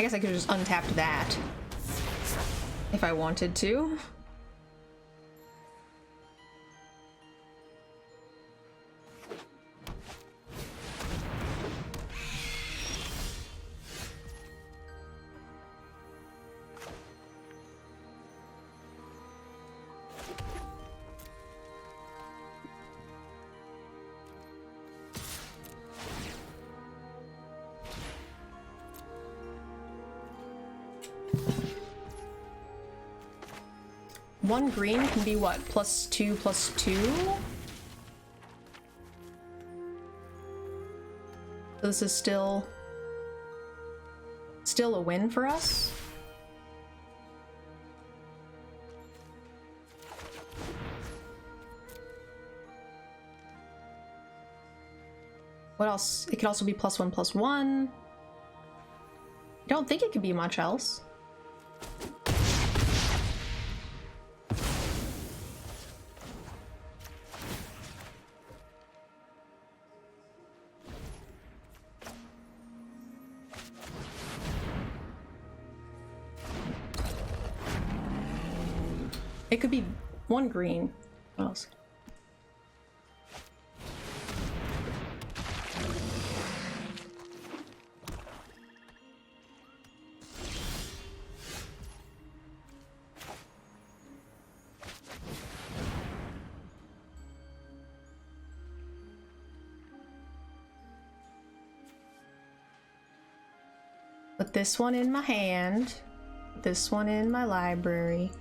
I guess I could have just untapped that if I wanted to. One green can be what? +2/+2? So this is still a win for us. What else? It could also be +1/+1. I don't think it could be much else. It could be one green. What else? Put this one in my hand. This one in my library.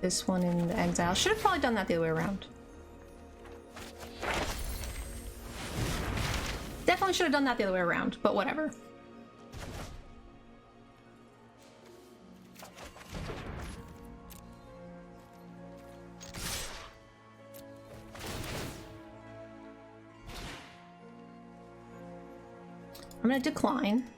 This one in the exile. Should have probably done that the other way around. Definitely should have done that the other way around, but whatever. I'm gonna decline.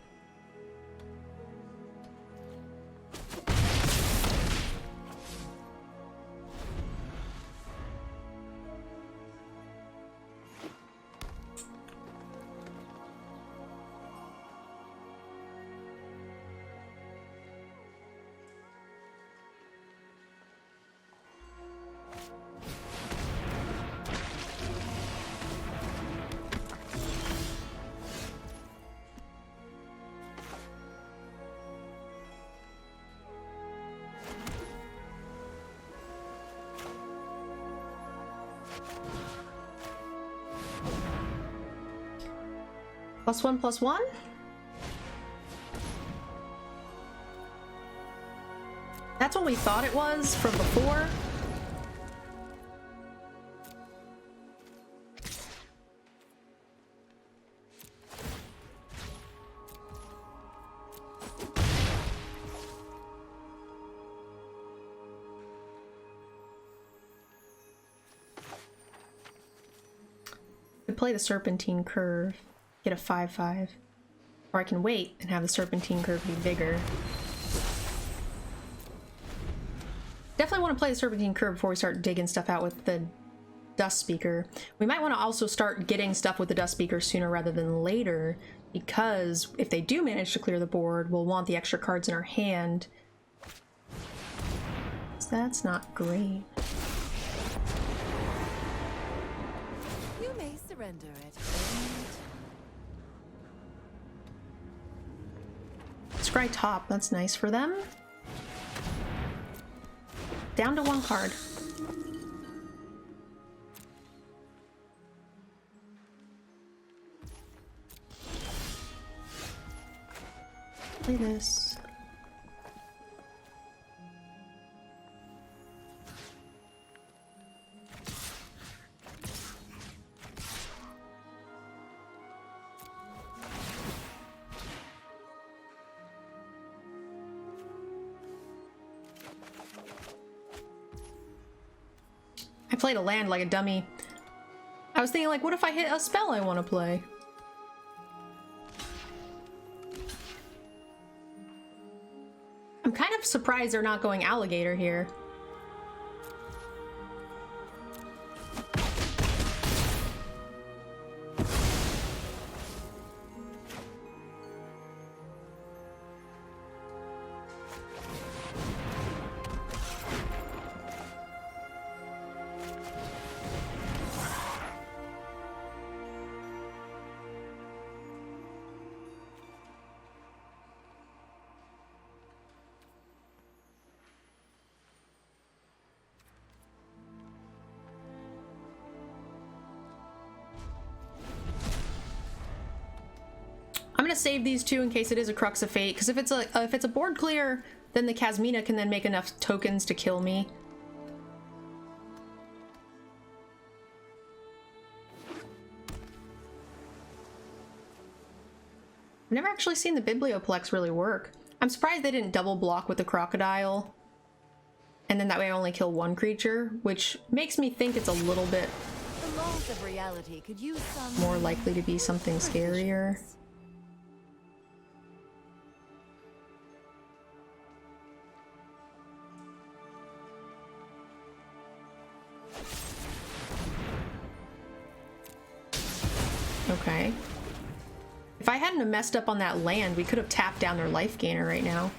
+1/+1? That's what we thought it was from before. We play the Serpentine Curve. Get a 5/5. Or I can wait and have the Serpentine Curve be bigger. Definitely want to play the Serpentine Curve before we start digging stuff out with the Dust Speaker. We might want to also start getting stuff with the Dust Speaker sooner rather than later, because if they do manage to clear the board, we'll want the extra cards in our hand. So that's not great. You may surrender it. Scry top, that's nice for them. Down to one card. Play this. I played a land like a dummy. I was thinking, like, what if I hit a spell I want to play? I'm kind of surprised they're not going alligator here. gonna save these two in case it is a Crux of Fate, because if it's a board clear, then the Kasmina can then make enough tokens to kill me. I've never actually seen the Biblioplex really work. I'm surprised they didn't double block with the Crocodile. And then that way I only kill one creature, which makes me think it's a little bit The laws of reality could use some more likely to be something scarier. Okay. If I hadn't have messed up on that land, we could have tapped down their life gainer right now.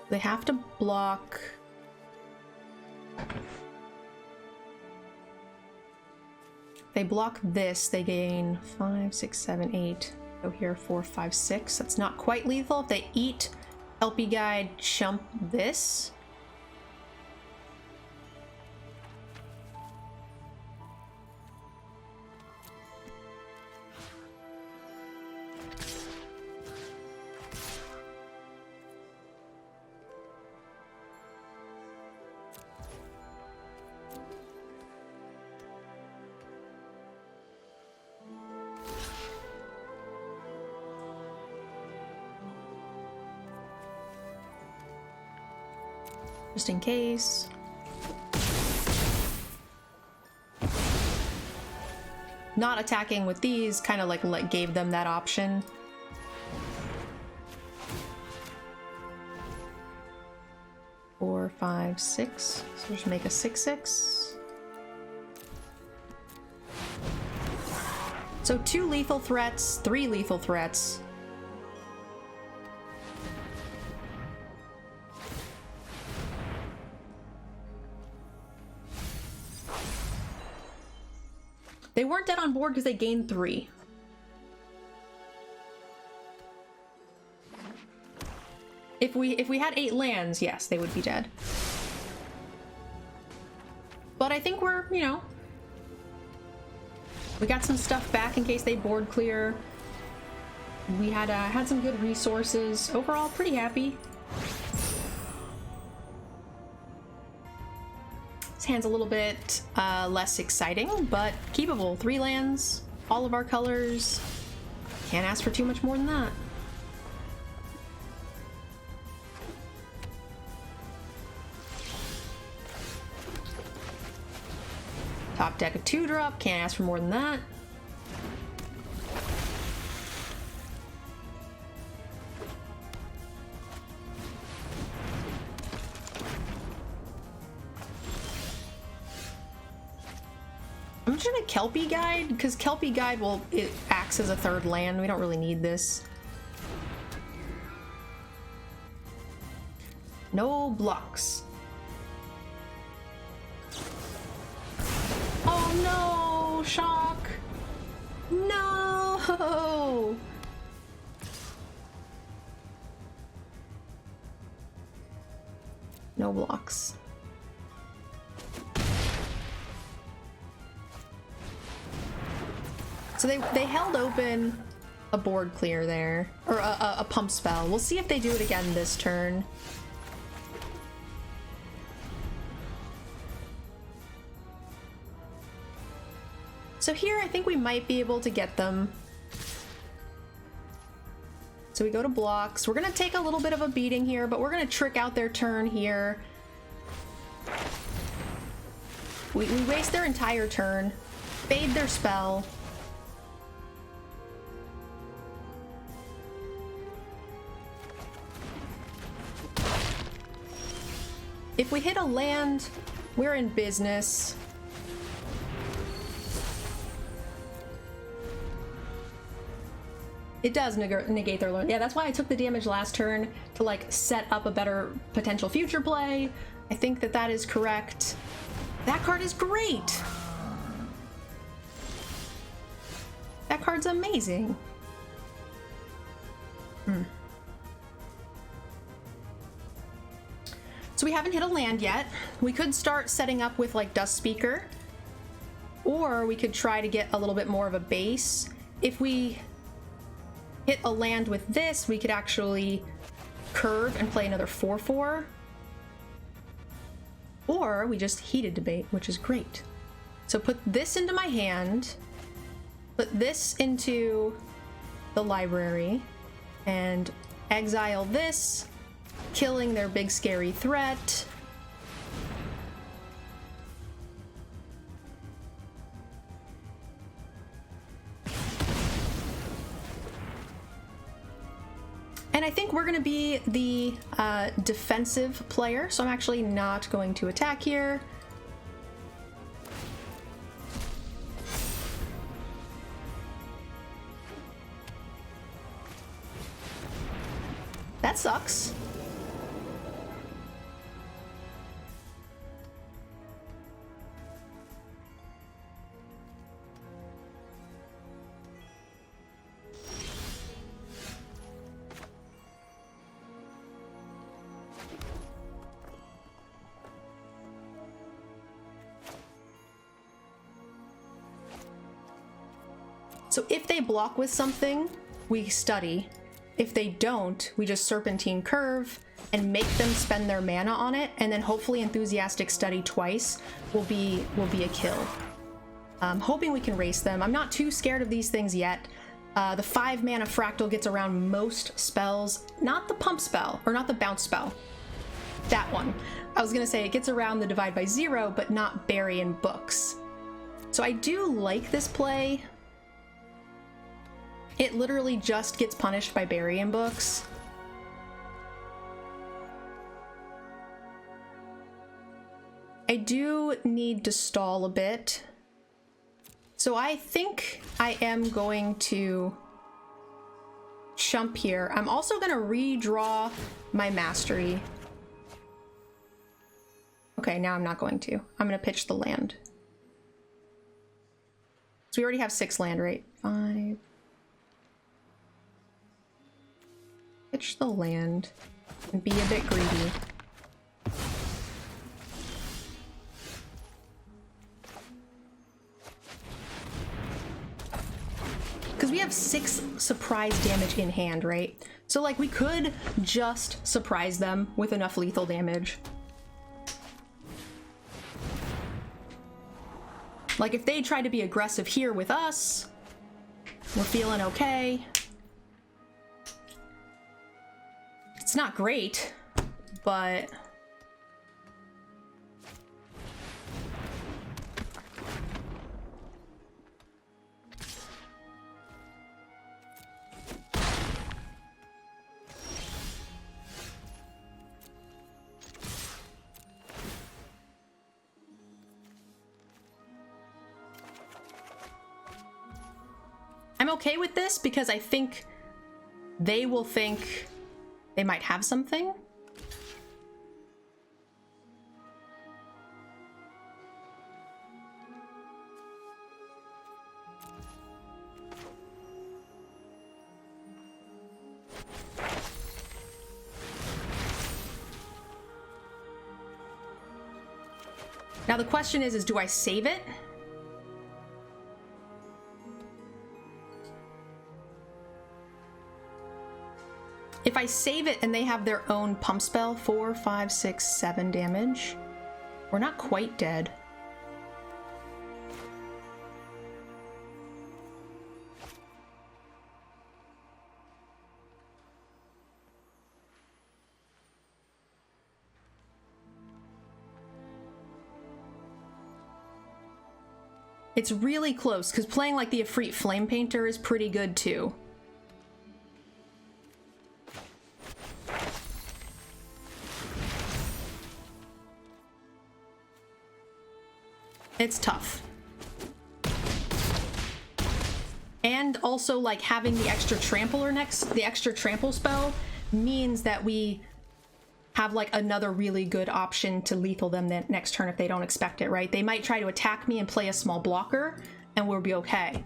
They have to block. They block this, they gain 5, 6, 7, 8. Go here, 4, 5, 6. That's not quite lethal. If they eat LP Guide, chump this. Just in case. Not attacking with these kind of like gave them that option. Four, 5, 6. So just make a 6/6. So 2 lethal threats, 3 lethal threats. They weren't dead on board because they gained 3. If we had 8 lands, yes, they would be dead. But I think we're, you know, we got some stuff back in case they board clear. We had some good resources. Overall, pretty happy. This hand's a little bit less exciting, but keepable. 3 lands, all of our colors. Can't ask for too much more than that. Top deck a 2-drop, can't ask for more than that. I'm just gonna Kelpie Guide, because Kelpie Guide, well, it acts as a 3rd land. We don't really need this. No blocks. Oh no! Shock! No! No blocks. So they held open a board clear there, or a pump spell. We'll see if they do it again this turn. So here I think we might be able to get them. So we go to blocks. We're gonna take a little bit of a beating here, but we're gonna trick out their turn here. We waste their entire turn, fade their spell. If we hit a land, we're in business. It does negate their learn. Yeah, that's why I took the damage last turn, to like set up a better potential future play. I think that that is correct. That card is great. That card's amazing. So we haven't hit a land yet. We could start setting up with like Dust Speaker, or we could try to get a little bit more of a base. If we hit a land with this, we could actually curve and play another 4/4. Or we just heated debate, which is great. So put this into my hand, put this into the library, and exile this, killing their big scary threat. And I think we're going to be the defensive player, so I'm actually not going to attack here. That sucks. So if they block with something, we study. If they don't, we just Serpentine Curve and make them spend their mana on it, and then hopefully Enthusiastic Study twice will be a kill. Hoping we can race them. I'm not too scared of these things yet. The 5 mana Fractal gets around most spells, not the pump spell, or not the bounce spell. That one. I was gonna say it gets around the Divide by 0, but not Bury and Books. So I do like this play. It literally just gets punished by Bury and Books. I do need to stall a bit. So I think I am going to chump here. I'm also going to redraw my Mastery. Okay, now I'm not going to. I'm going to pitch the land. So we already have 6 land, right? 5. Pitch the land and be a bit greedy. Because we have 6 surprise damage in hand, right? So like we could just surprise them with enough lethal damage. Like if they try to be aggressive here with us, we're feeling okay. It's not great, but I'm okay with this because I think they will think they might have something. Now the question is do I save it? If I save it and they have their own pump spell, 4, 5, 6, 7 damage, we're not quite dead. It's really close, because playing like the Efreet Flame Painter is pretty good too. It's tough. And also like having the extra trampler the extra trample spell means that we have like another really good option to lethal them the next turn if they don't expect it, right? They might try to attack me and play a small blocker and we'll be okay.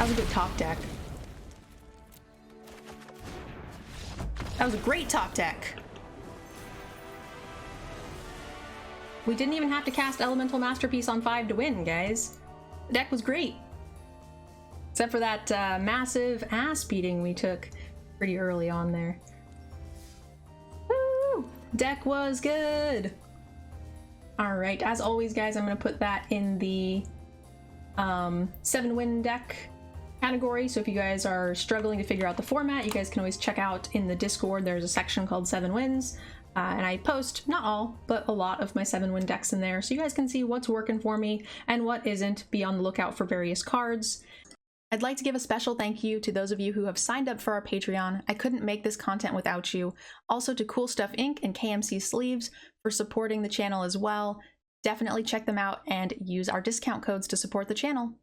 That was a good top deck. That was a great top deck. We didn't even have to cast Elemental Masterpiece on 5 to win, guys. The deck was great. Except for that massive ass beating we took pretty early on there. Woo! Deck was good. All right, as always, guys, I'm gonna put that in the 7-win deck category. So if you guys are struggling to figure out the format, you guys can always check out in the Discord. There's a section called 7 wins. And I post, not all, but a lot of my 7-win decks in there, so you guys can see what's working for me and what isn't. Be on the lookout for various cards. I'd like to give a special thank you to those of you who have signed up for our Patreon. I couldn't make this content without you. Also to Cool Stuff Inc. and KMC Sleeves for supporting the channel as well. Definitely check them out and use our discount codes to support the channel.